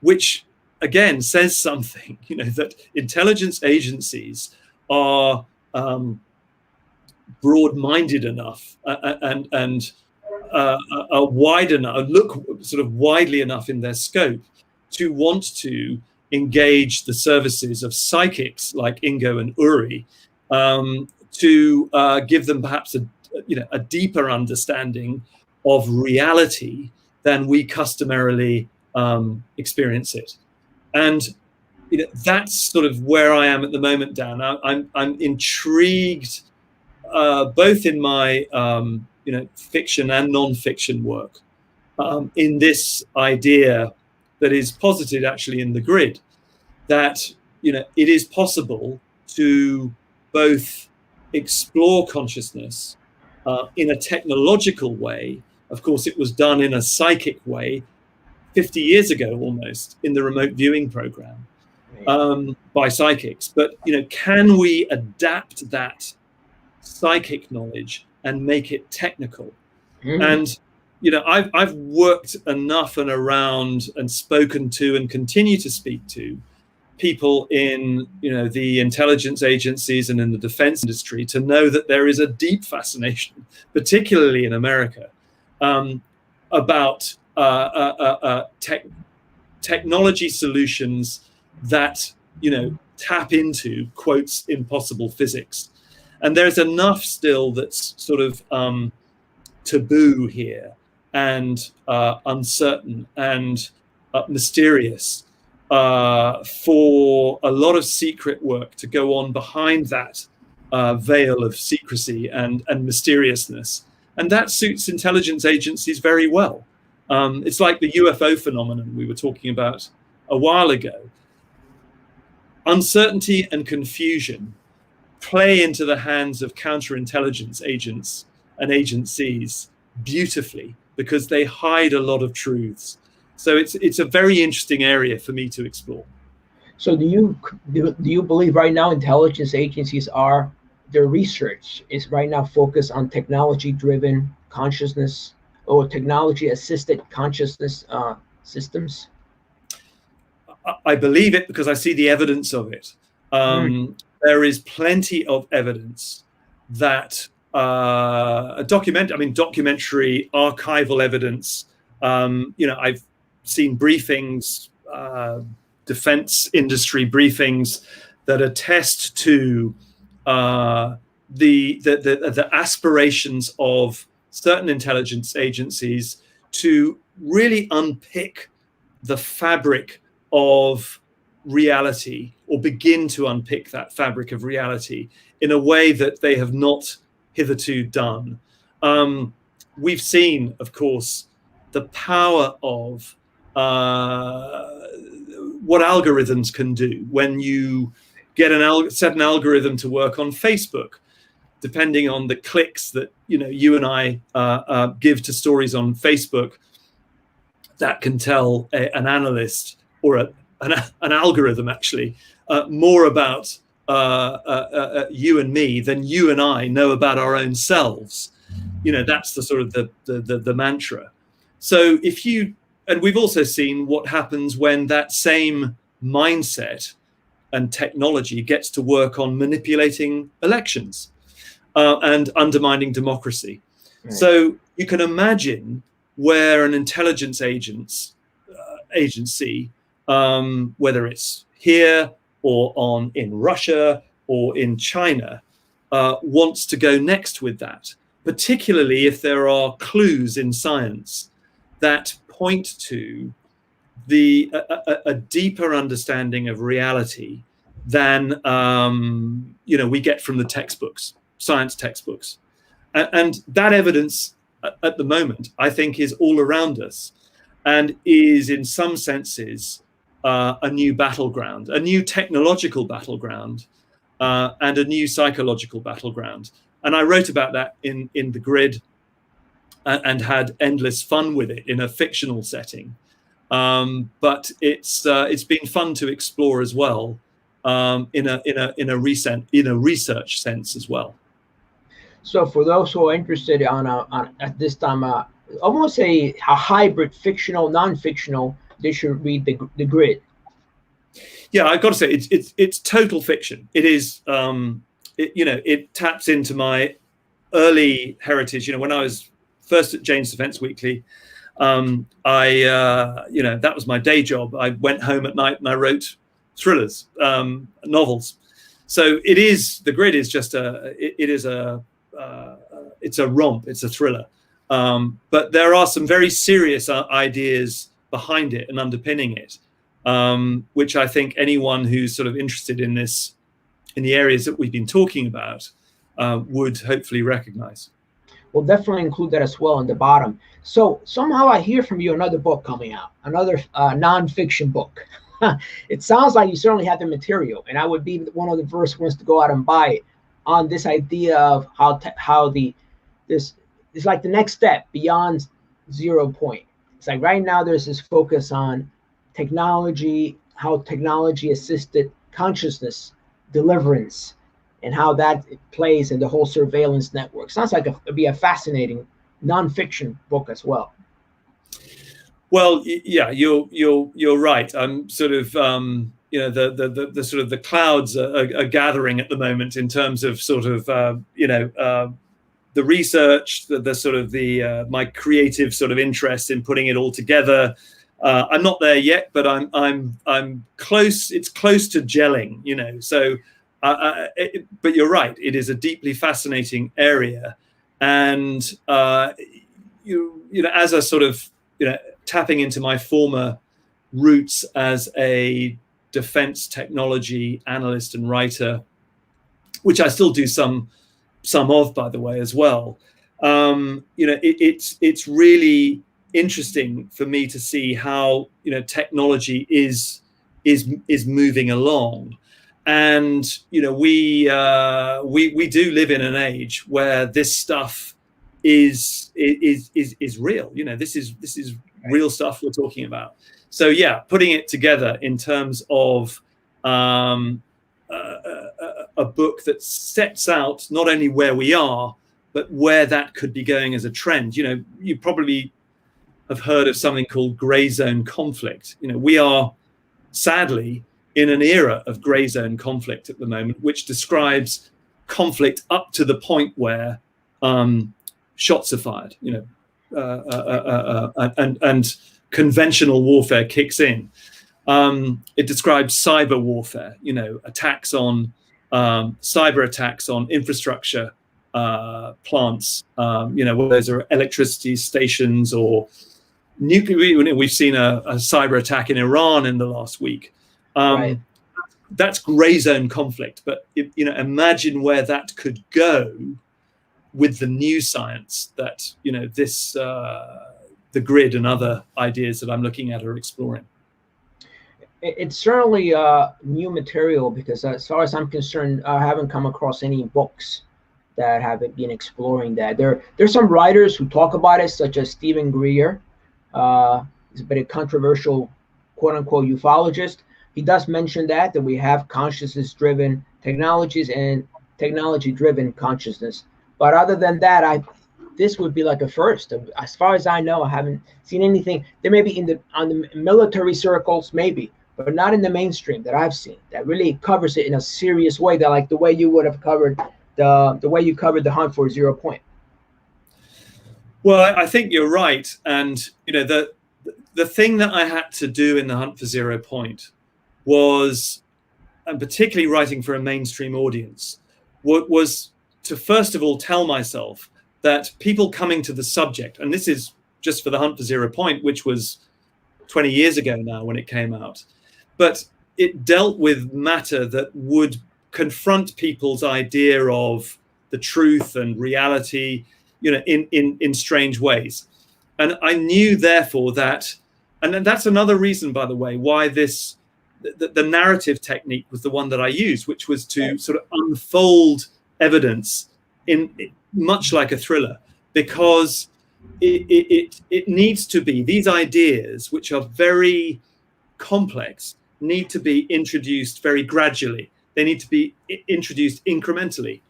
which again says something, you know, that intelligence agencies are broad-minded enough and are wide enough, look sort of widely enough in their scope to want to engage the services of psychics like Ingo and Uri, to give them perhaps a deeper understanding of reality than we customarily experience it. And you know, that's sort of where I am at the moment, Dan. I'm intrigued, both in my fiction and non-fiction work, in this idea that is posited actually in the grid, that you know it is possible to both explore consciousness in a technological way. Of course, it was done in a psychic way 50 years ago, almost, in the remote viewing program by psychics. But you know, can we adapt that psychic knowledge and make it technical? And you know, I've worked enough and around and spoken to and continue to speak to people in, you know, the intelligence agencies and in the defense industry to know that there is a deep fascination, particularly in America, about technology solutions that, you know, tap into, quotes, impossible physics. And there's enough still that's sort of taboo here, and uncertain and mysterious, for a lot of secret work to go on behind that veil of secrecy and mysteriousness. And that suits intelligence agencies very well. It's like the UFO phenomenon we were talking about a while ago. Uncertainty and confusion play into the hands of counterintelligence agents and agencies beautifully, because they hide a lot of truths. So it's a very interesting area for me to explore. So do you believe right now intelligence agencies their research is right now focused on technology-driven consciousness or technology-assisted consciousness systems? I believe it because I see the evidence of it. There is plenty of evidence that documentary archival evidence. You know, I've seen briefings, defense industry briefings that attest to the aspirations of certain intelligence agencies to really unpick the fabric of reality, or begin to unpick that fabric of reality in a way that they have not hitherto done. We've seen, of course, the power of what algorithms can do when you get set an algorithm to work on Facebook. Depending on the clicks that you and I give to stories on Facebook, that can tell an analyst or an algorithm actually more about you and me than you and I know about our own selves. That's the sort of the mantra. So and we've also seen what happens when that same mindset and technology gets to work on manipulating elections and undermining democracy. Right. So you can imagine where an intelligence agency, whether it's here or in Russia or in China, wants to go next with that, particularly if there are clues in science that point to a deeper understanding of reality than we get from the textbooks, science textbooks. And that evidence at the moment, I think, is all around us and is in some senses a new battleground, a new technological battleground, and a new psychological battleground. And I wrote about that in The Grid and had endless fun with it in a fictional setting. But it's been fun to explore as well, in a research sense as well. So for those who are interested on at this time, almost a hybrid fictional, non-fictional, they should read the Grid. Yeah, I've got to say it's total fiction. It is, it taps into my early heritage. When I was first at Jane's Defence Weekly, that was my day job. I went home at night and I wrote thrillers, novels. So The Grid is just it's a romp, it's a thriller. But there are some very serious ideas behind it and underpinning it, which I think anyone who's sort of interested in this, in the areas that we've been talking about, would hopefully recognize. We'll definitely include that as well in the bottom. So somehow I hear from you another book coming out, another non-fiction book. It sounds like you certainly have the material, and I would be one of the first ones to go out and buy it, on this idea of this is like the next step beyond 0 point. It's like right now there's this focus on technology, how technology assisted consciousness deliverance, and how that plays in the whole surveillance network. Sounds like it'd be a fascinating nonfiction book as well. Well, yeah, you're right. I'm sort of the sort of the clouds are gathering at the moment in terms of sort of the research, the sort of my creative sort of interest in putting it all together. I'm not there yet, but I'm close. It's close to gelling, So, but you're right. It is a deeply fascinating area, and as a sort of tapping into my former roots as a defense technology analyst and writer, which I still do some of, by the way, as well. It's really interesting for me to see how technology is moving along, and we do live in an age where this stuff is real. This is real stuff we're talking about. So yeah, putting it together in terms of a book that sets out not only where we are, but where that could be going as a trend. You probably have heard of something called grey zone conflict. We are sadly in an era of grey zone conflict at the moment, which describes conflict up to the point where shots are fired, and conventional warfare kicks in. It describes cyber warfare, attacks on cyber attacks on infrastructure plants, whether those are electricity stations or nuclear. We've seen a cyber attack in Iran in the last week. Right. That's grey zone conflict, but imagine where that could go with the new science that the Grid and other ideas that I'm looking at are exploring. It's certainly new material, because as far as I'm concerned, I haven't come across any books that have been exploring that. There's some writers who talk about it, such as Stephen Greer. He's a bit of controversial, quote unquote, ufologist. He does mention that we have consciousness-driven technologies and technology-driven consciousness. But other than that, this would be like a first. As far as I know, I haven't seen anything. There may be on the military circles, maybe, but not in the mainstream that I've seen that really covers it in a serious way. That like the way you would have covered the way you covered the hunt for 0 point. Well, I think you're right, and the thing that I had to do in The Hunt for Zero Point was, and particularly writing for a mainstream audience, was to first of all tell myself that people coming to the subject, and this is just for The Hunt for Zero Point, which was 20 years ago now when it came out, but it dealt with matter that would confront people's idea of the truth and reality, in strange ways. And I knew, therefore, that, and that's another reason, by the way, why the narrative technique was the one that I used, which was to sort of unfold evidence in much like a thriller, because it needs to be, these ideas, which are very complex, need to be introduced very gradually. They need to be introduced incrementally.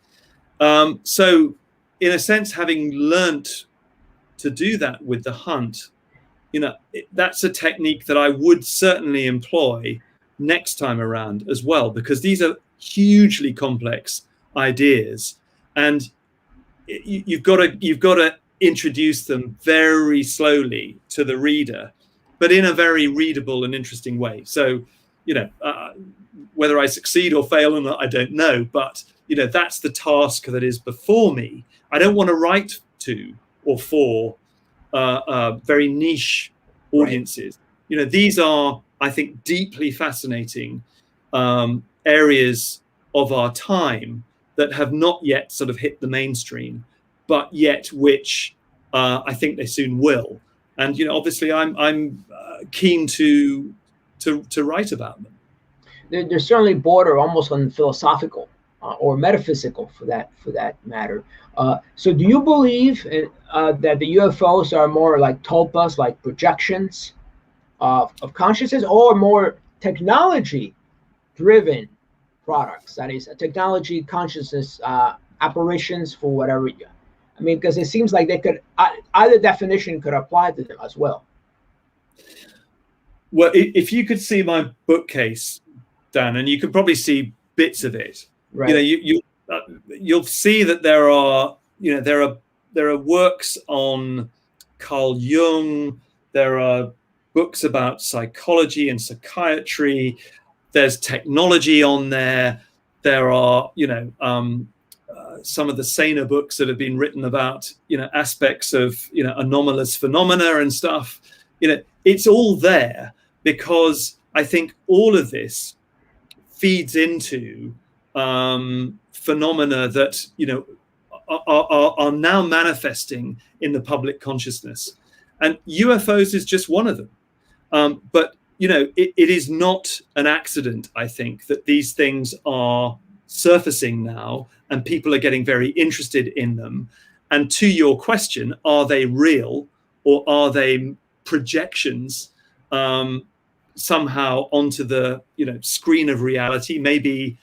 So in a sense, having learnt to do that with The Hunt, that's a technique that I would certainly employ next time around as well, because these are hugely complex ideas, and you've got to introduce them very slowly to the reader, but in a very readable and interesting way. So, whether I succeed or fail or not, I don't know, but that's the task that is before me. I don't want to write to or for very niche audiences. Right. These are, I think, deeply fascinating areas of our time that have not yet sort of hit the mainstream, but yet which I think they soon will. And obviously, I'm keen to write about them. They're certainly border almost on philosophical or metaphysical, for that matter. So, do you believe that the UFOs are more like tulpas, like projections of consciousness, or more technology-driven products? That is, technology consciousness apparitions for whatever. I mean, because it seems like they could, either definition could apply to them as well. Well, if you could see my bookcase, Dan, and you could probably see bits of it, right. You'll see that there are works on Carl Jung. There are books about psychology and psychiatry. There's technology on there. There are some of the saner books that have been written about aspects of anomalous phenomena and stuff. It's all there, because I think all of this feeds into phenomena that are now manifesting in the public consciousness, and UFOs is just one of them. But it is not an accident, I think, that these things are surfacing now and people are getting very interested in them. And to your question, are they real, or are they projections somehow onto the screen of reality, maybe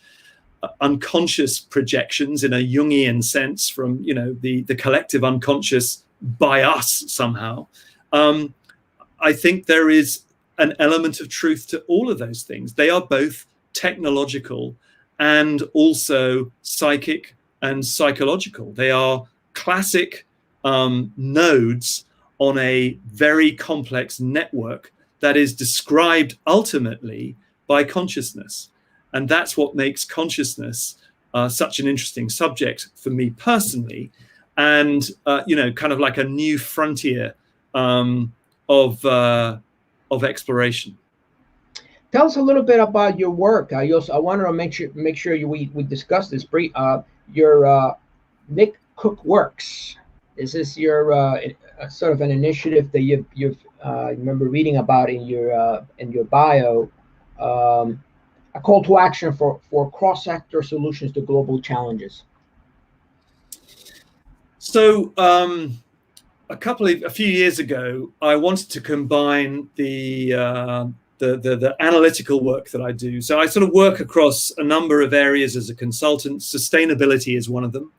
unconscious projections in a Jungian sense from the collective unconscious by us somehow. I think there is an element of truth to all of those things. They are both technological and also psychic and psychological. They are classic nodes on a very complex network that is described ultimately by consciousness. And that's what makes consciousness such an interesting subject for me personally, and kind of like a new frontier of exploration. Tell us a little bit about your work. I wanted to make sure we discuss this. Your Nick Cook Works. This is your sort of an initiative that you've remember reading about in your bio. A call to action for cross-sector solutions to global challenges. So a few years ago, I wanted to combine the analytical work that I do. So I sort of work across a number of areas as a consultant. Sustainability is one of them.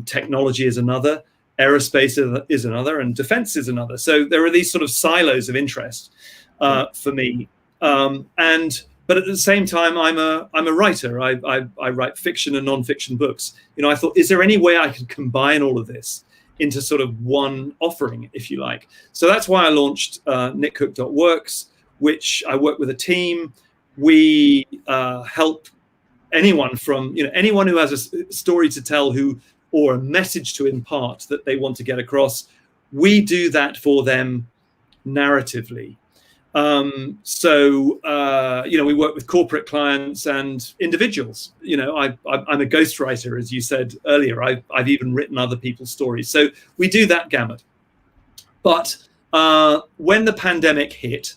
Technology is another. Aerospace is another, and defense is another. So there are these sort of silos of interest for me. But at the same time, I'm a writer. I write fiction and non-fiction books. I thought, is there any way I could combine all of this into sort of one offering, if you like. So that's why I launched nickcook.works, which I work with a team. We help anyone from, anyone who has a story to tell or a message to impart that they want to get across. We do that for them narratively. We work with corporate clients and individuals. I'm a ghostwriter, as you said earlier. I've even written other people's stories. So we do that gamut. But when the pandemic hit,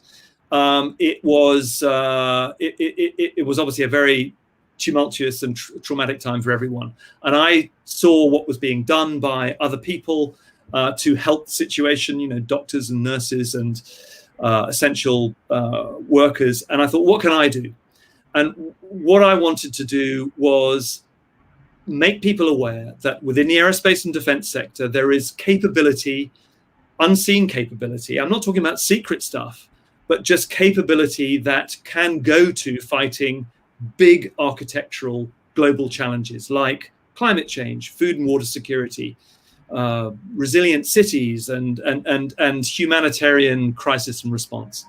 it was obviously a very tumultuous and traumatic time for everyone. And I saw what was being done by other people to help the situation, doctors and nurses and essential workers. And I thought, what can I do? And what I wanted to do was make people aware that within the aerospace and defense sector, there is capability, unseen capability. I'm not talking about secret stuff, but just capability that can go to fighting big architectural global challenges like climate change, food and water security, resilient cities, and humanitarian crisis and response.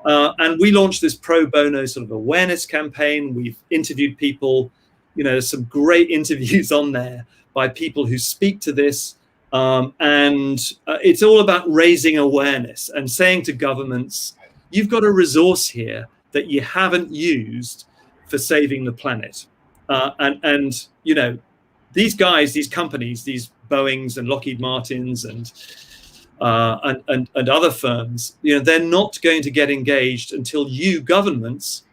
And we launched this pro bono sort of awareness campaign. We've interviewed people, there's some great interviews on there by people who speak to this. And it's all about raising awareness and saying to governments, you've got a resource here that you haven't used for saving the planet. These guys, these companies, these Boeings and Lockheed Martins and other firms, they're not going to get engaged until you governments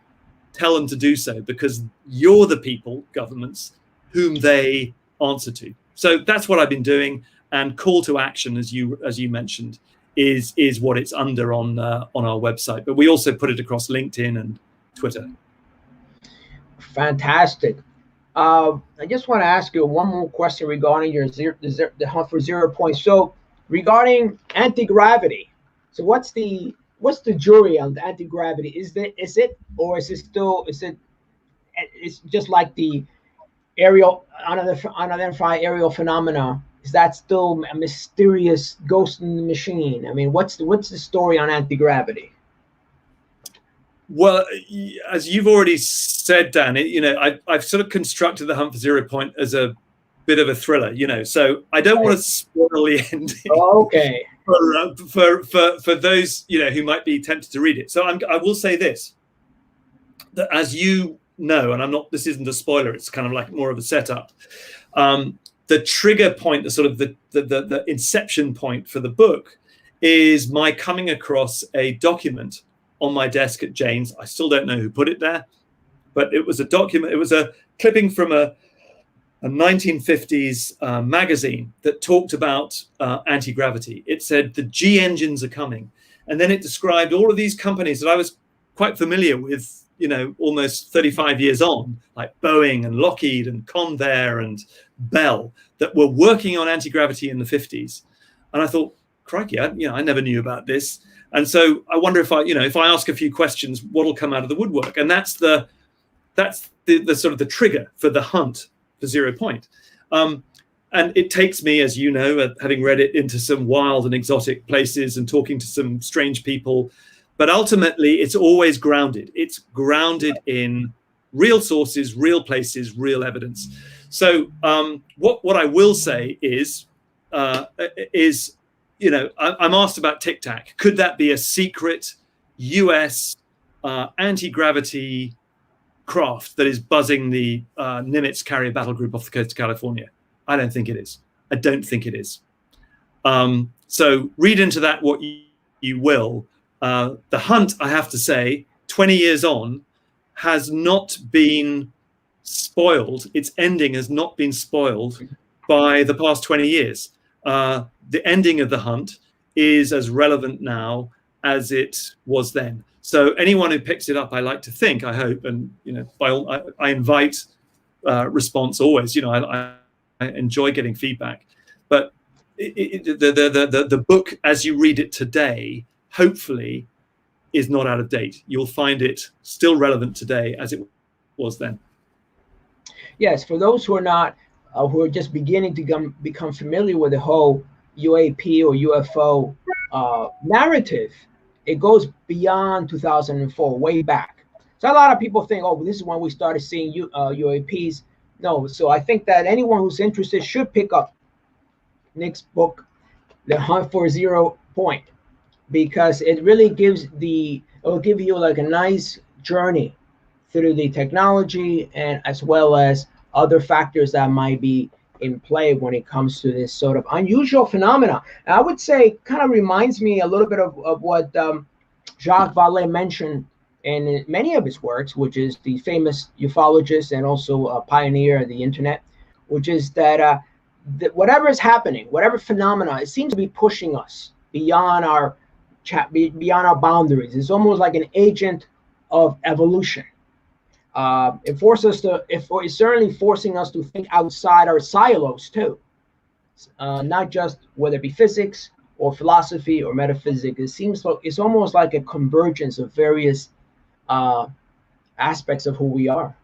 tell them to do so, because you're the people, governments, whom they answer to. So that's what I've been doing. And call to action, as you mentioned, is what it's under on our website. But we also put it across LinkedIn and Twitter. Fantastic. I just want to ask you one more question regarding the hunt for 0 points. So regarding anti-gravity, so what's the jury on the anti-gravity? Is it just like the unidentified aerial phenomena? Is that still a mysterious ghost in the machine? I mean, what's the story on anti-gravity? Well, as you've already said, Dan, I've sort of constructed the hunt for 0 point as a bit of a thriller, so I don't want to spoil the ending. Okay. For those who might be tempted to read it. So I will say this, that as you know, and this isn't a spoiler, it's kind of like more of a setup. The trigger point, the sort of the inception point for the book, is my coming across a document on my desk at Jane's. I still don't know who put it there, but it was a document. It was a clipping from a 1950s magazine that talked about anti-gravity. It said the G engines are coming, and then it described all of these companies that I was quite familiar with, almost 35 years on, like Boeing and Lockheed and Convair and Bell, that were working on anti-gravity in the 50s. And I thought, crikey, I never knew about this. And so I wonder if I ask a few questions, what'll come out of the woodwork? And that's the sort of the trigger for the hunt for 0 point. And it takes me, as you know, having read it, into some wild and exotic places and talking to some strange people. But ultimately, it's always grounded. It's grounded in real sources, real places, real evidence. So what I will say is I'm asked about Tic Tac. Could that be a secret US anti-gravity craft that is buzzing the Nimitz carrier battle group off the coast of California? I don't think it is. I don't think it is. So read into that what you will. The hunt, I have to say, 20 years on, has not been spoiled. Its ending has not been spoiled by the past 20 years. The ending of the hunt is as relevant now as it was then. So anyone who picks it up, I like to think, I hope, and I invite response always. I enjoy getting feedback, but the book, as you read it today, hopefully is not out of date. You'll find it still relevant today as it was then. Yes, for those who are not, who are just beginning to become familiar with the whole UAP or UFO narrative, it goes beyond 2004, way back. So a lot of people think, oh, this is when we started seeing UAPs. No, so I think that anyone who's interested should pick up Nick's book, The Hunt for Zero Point, because it really it'll give you like a nice journey through the technology, and as well as other factors that might be in play when it comes to this sort of unusual phenomena. And I would say kind of reminds me a little bit of what Jacques Vallée mentioned in many of his works, which is the famous ufologist and also a pioneer of the internet, which is that whatever is happening, whatever phenomena, it seems to be pushing us beyond our boundaries. It's almost like an agent of evolution. It's certainly forcing us to think outside our silos too, not just whether it be physics or philosophy or metaphysics. It seems like it's almost like a convergence of various aspects of who we are.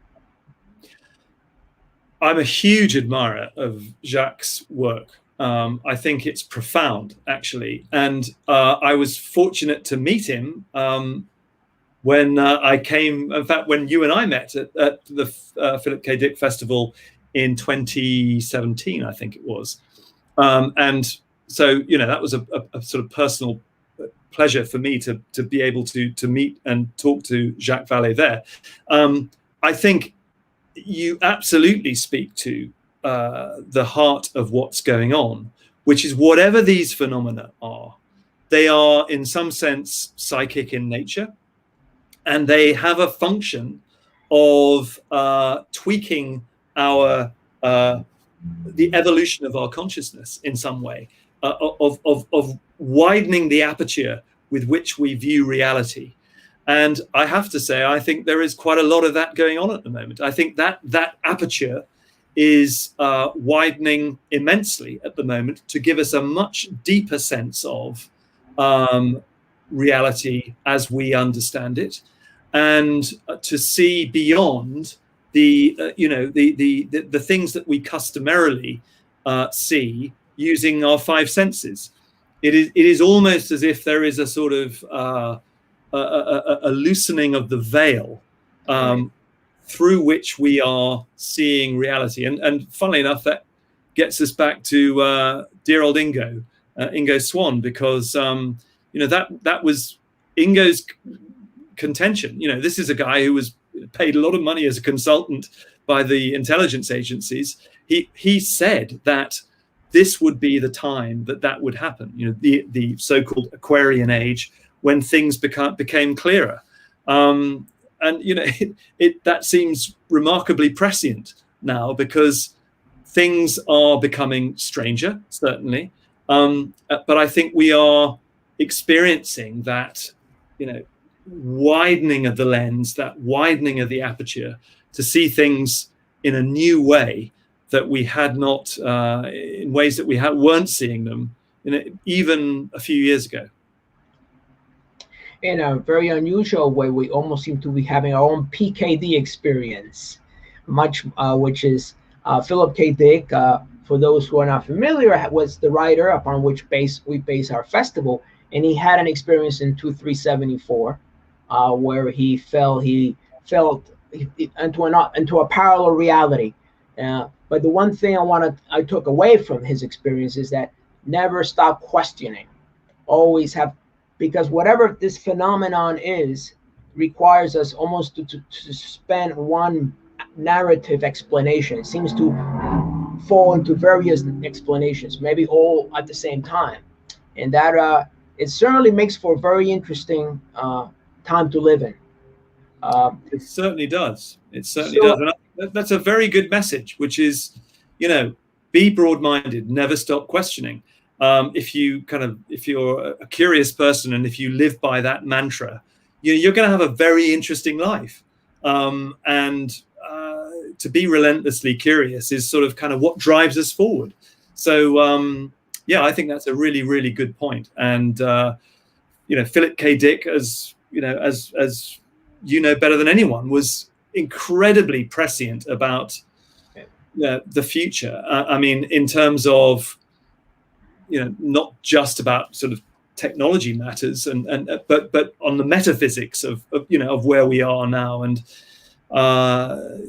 I'm a huge admirer of Jacques' work. I think it's profound, actually. And I was fortunate to meet him when I came, in fact, when you and I met at the Philip K. Dick Festival in 2017, I think it was. And so, that was a sort of personal pleasure for me to be able to meet and talk to Jacques Vallée there. I think you absolutely speak to the heart of what's going on, which is whatever these phenomena are, they are in some sense psychic in nature, and they have a function of tweaking the evolution of our consciousness in some way, of widening the aperture with which we view reality. And I have to say, I think there is quite a lot of that going on at the moment. I think that aperture is widening immensely at the moment to give us a much deeper sense of reality as we understand it, and to see beyond the things that we customarily see using our five senses. It is almost as if there is a sort of a loosening of the veil through which we are seeing reality. And funnily enough, that gets us back to dear old Ingo Swan, because that was Ingo's contention. This is a guy who was paid a lot of money as a consultant by the intelligence agencies. He said that this would be the time that would happen, the so-called Aquarian age, when things became clearer. And that seems remarkably prescient now, because things are becoming stranger, certainly. But I think we are experiencing that, widening of the lens, that widening of the aperture to see things in a new way that we had not, in ways that we weren't seeing them even a few years ago. In a very unusual way, we almost seem to be having our own PKD experience, which is Philip K. Dick. For those who are not familiar, was the writer upon which we base our festival, and he had an experience in 2374 where he felt into a parallel reality. But the one thing I took away from his experience is that never stop questioning, always have. Because whatever this phenomenon is, requires us almost to spend one narrative explanation. It seems to fall into various explanations, maybe all at the same time. And that it certainly makes for a very interesting time to live in. It certainly does. It certainly does. And that's a very good message, which is, be broad-minded, never stop questioning. If you're a curious person, and if you live by that mantra, you're going to have a very interesting life. And to be relentlessly curious is sort of kind of what drives us forward. So, I think that's a really, really good point. And, Philip K. Dick, as better than anyone, was incredibly prescient about the future. I mean, in terms of not just about sort of technology matters, but on the metaphysics of where we are now. And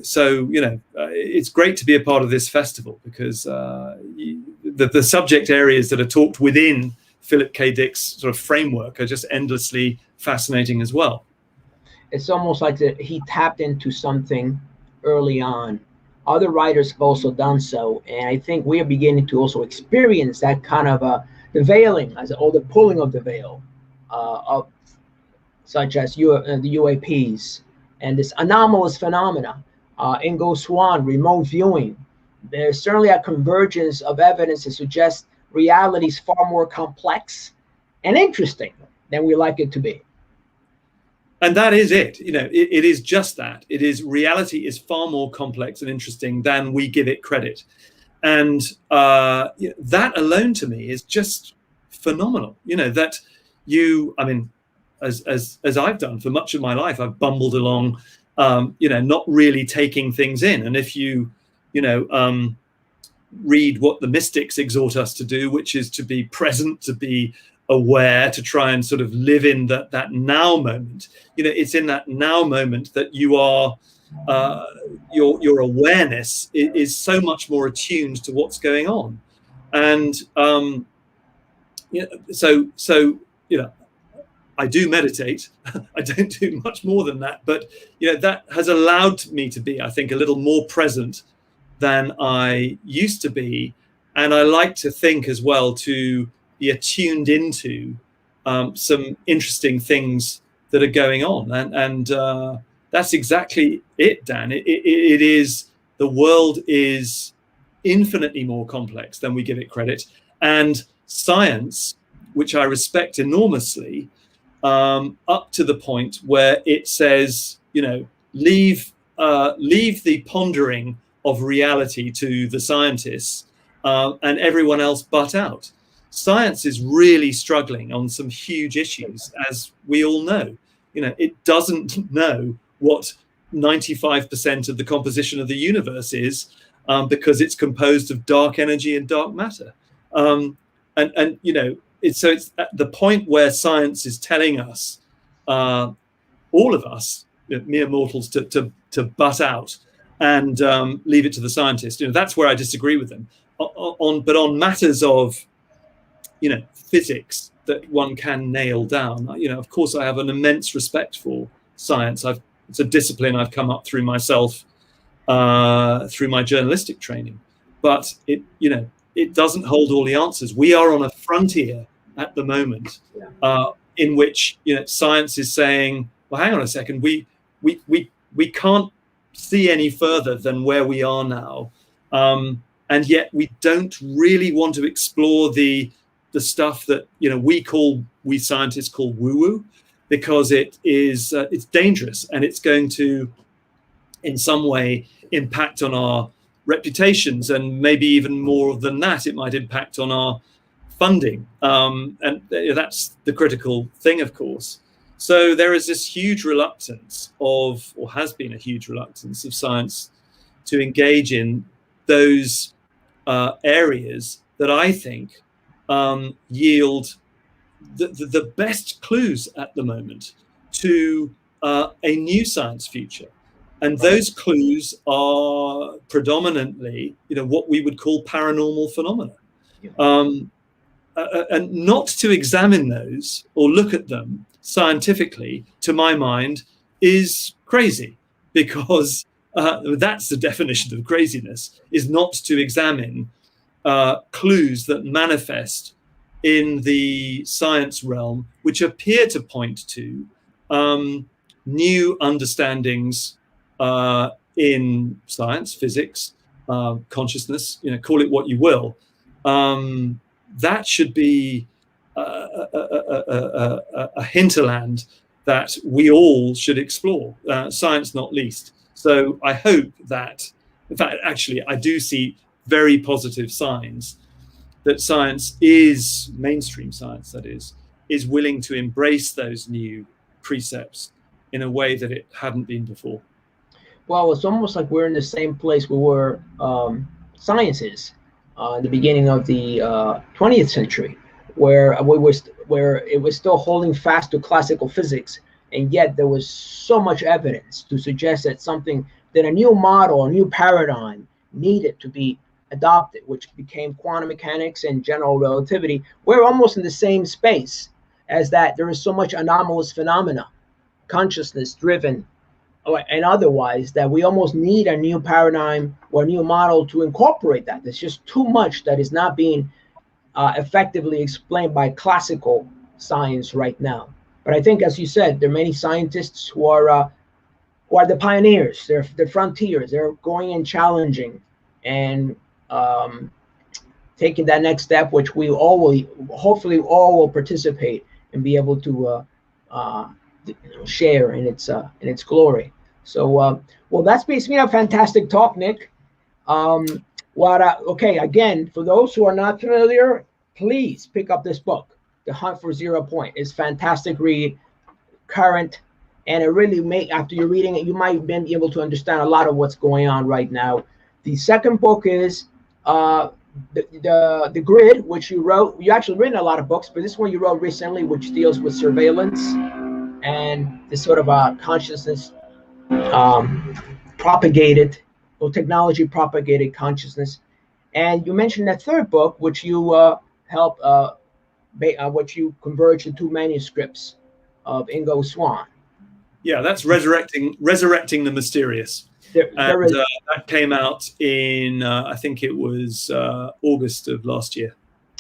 so it's great to be a part of this festival, because the subject areas that are talked within Philip K. Dick's sort of framework are just endlessly fascinating as well. It's almost like he tapped into something early on. Other writers have also done so, and I think we are beginning to also experience that kind of the veiling, or the pulling of the veil, of such as the UAPs and this anomalous phenomena. Ingo Swan, remote viewing. There's certainly a convergence of evidence to suggest reality is far more complex and interesting than we like it to be. And that is it. It is just that. It is, reality is far more complex and interesting than we give it credit. And that alone to me is just phenomenal. That as I've done for much of my life, I've bumbled along, not really taking things in. And if you read what the mystics exhort us to do, which is to be present, to be aware, to try and sort of live in that now moment. It's in that now moment that you are, your awareness is so much more attuned to what's going on. And I do meditate. I don't do much more than that, but that has allowed me to be, I think, a little more present than I used to be. And I like to think as well to be attuned into some interesting things that are going on. And that's exactly it, Dan. It is, the world is infinitely more complex than we give it credit. And science, which I respect enormously, up to the point where it says, leave the pondering of reality to the scientists, and everyone else butt out. Science is really struggling on some huge issues, as we all know. It doesn't know what 95% of the composition of the universe is, because it's composed of dark energy and dark matter. It's at the point where science is telling us, all of us, mere mortals, to butt out and leave it to the scientists. That's where I disagree with them. But on matters of physics that one can nail down, of course I have an immense respect for science. It's a discipline I've come up through myself, through my journalistic training, but it doesn't hold all the answers. We are on a frontier at the moment, in which science is saying, well, hang on a second, we can't see any further than where we are now, and yet we don't really want to explore the stuff that we scientists call woo-woo, because it's dangerous, and it's going to in some way impact on our reputations, and maybe even more than that, it might impact on our funding, and that's the critical thing, of course. So there is this huge reluctance or has been a huge reluctance of science to engage in those areas that I think yield the best clues at the moment to a new science future. And those clues are predominantly, what we would call paranormal phenomena. And not to examine those or look at them scientifically, to my mind, is crazy, because that's the definition of craziness, is not to examine clues that manifest in the science realm, which appear to point to new understandings in science, physics, consciousness, call it what you will. That should be a hinterland that we all should explore, science not least. So I hope that, in fact, actually, I do see very positive signs that science is, mainstream science that is willing to embrace those new precepts in a way that it hadn't been before. Well, it's almost like we're in the same place we were, science is. in the beginning of the 20th century, where it was still holding fast to classical physics, and yet there was so much evidence to suggest that a new model, a new paradigm needed to be adopted, which became quantum mechanics and general relativity. We're almost in the same space as that. There is so much anomalous phenomena, consciousness driven and otherwise, that we almost need a new paradigm or a new model to incorporate that. There's just too much that is not being effectively explained by classical science right now. But I think, as you said, there are many scientists who are the pioneers. They're the frontiers. They're going and challenging and taking that next step, which we all will, hopefully, all will participate and be able to share in its glory. So, well, that's basically a fantastic talk, Nick. Okay, again, for those who are not familiar, please pick up this book, The Hunt for Zero Point. It's fantastic read, current, and it really after you're reading it, you might be able to understand a lot of what's going on right now. The second book is the Grid, which you wrote. You actually written a lot of books, but this one you wrote recently, which deals with surveillance and this sort of consciousness propagated, or technology propagated consciousness. And you mentioned that third book, which you helped, which you converged into manuscripts of Ingo Swan. Yeah, that's Resurrecting the Mysterious. That came out in I think it was August of last year.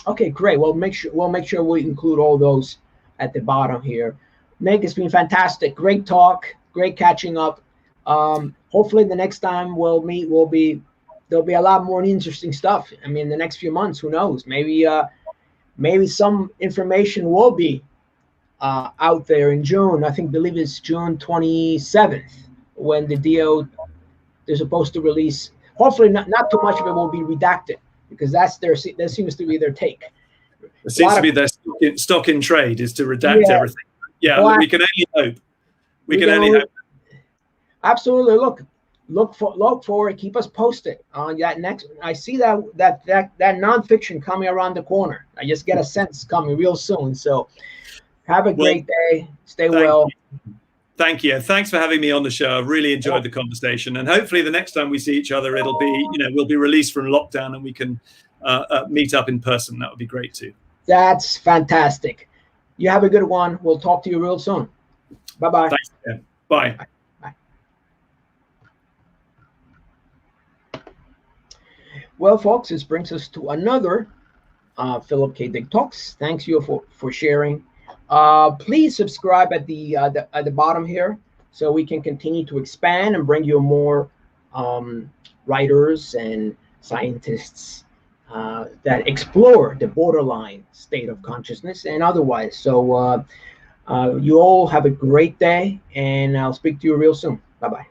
Okay, great. We'll make sure we include all those at the bottom here. Nick, it's been fantastic. Great talk. Great catching up. Hopefully the next time we'll meet there'll be a lot more interesting stuff. I mean, the next few months, who knows? Maybe some information will be out there in June. Believe it's June 27th when they're supposed to release. Hopefully not too much of it will be redacted, because that seems to be their take. It seems to be their stock in trade is to redact everything. Yeah, well, we can only hope. We can only hope. Absolutely. Look forward. Keep us posted on that next. I see that nonfiction coming around the corner. I just get a sense coming real soon. So have a great day. Stay well. Thank you. Thanks for having me on the show. I really enjoyed the conversation, and hopefully the next time we see each other, it'll be, we'll be released from lockdown and we can meet up in person. That would be great too. That's fantastic. You have a good one. We'll talk to you real soon. Bye-bye. Thanks again. Bye. Bye. Well, folks, this brings us to another Philip K. Dick Talks. Thanks you for sharing. Please subscribe at the bottom here, so we can continue to expand and bring you more writers and scientists that explore the borderline state of consciousness and otherwise. So you all have a great day, and I'll speak to you real soon. Bye-bye.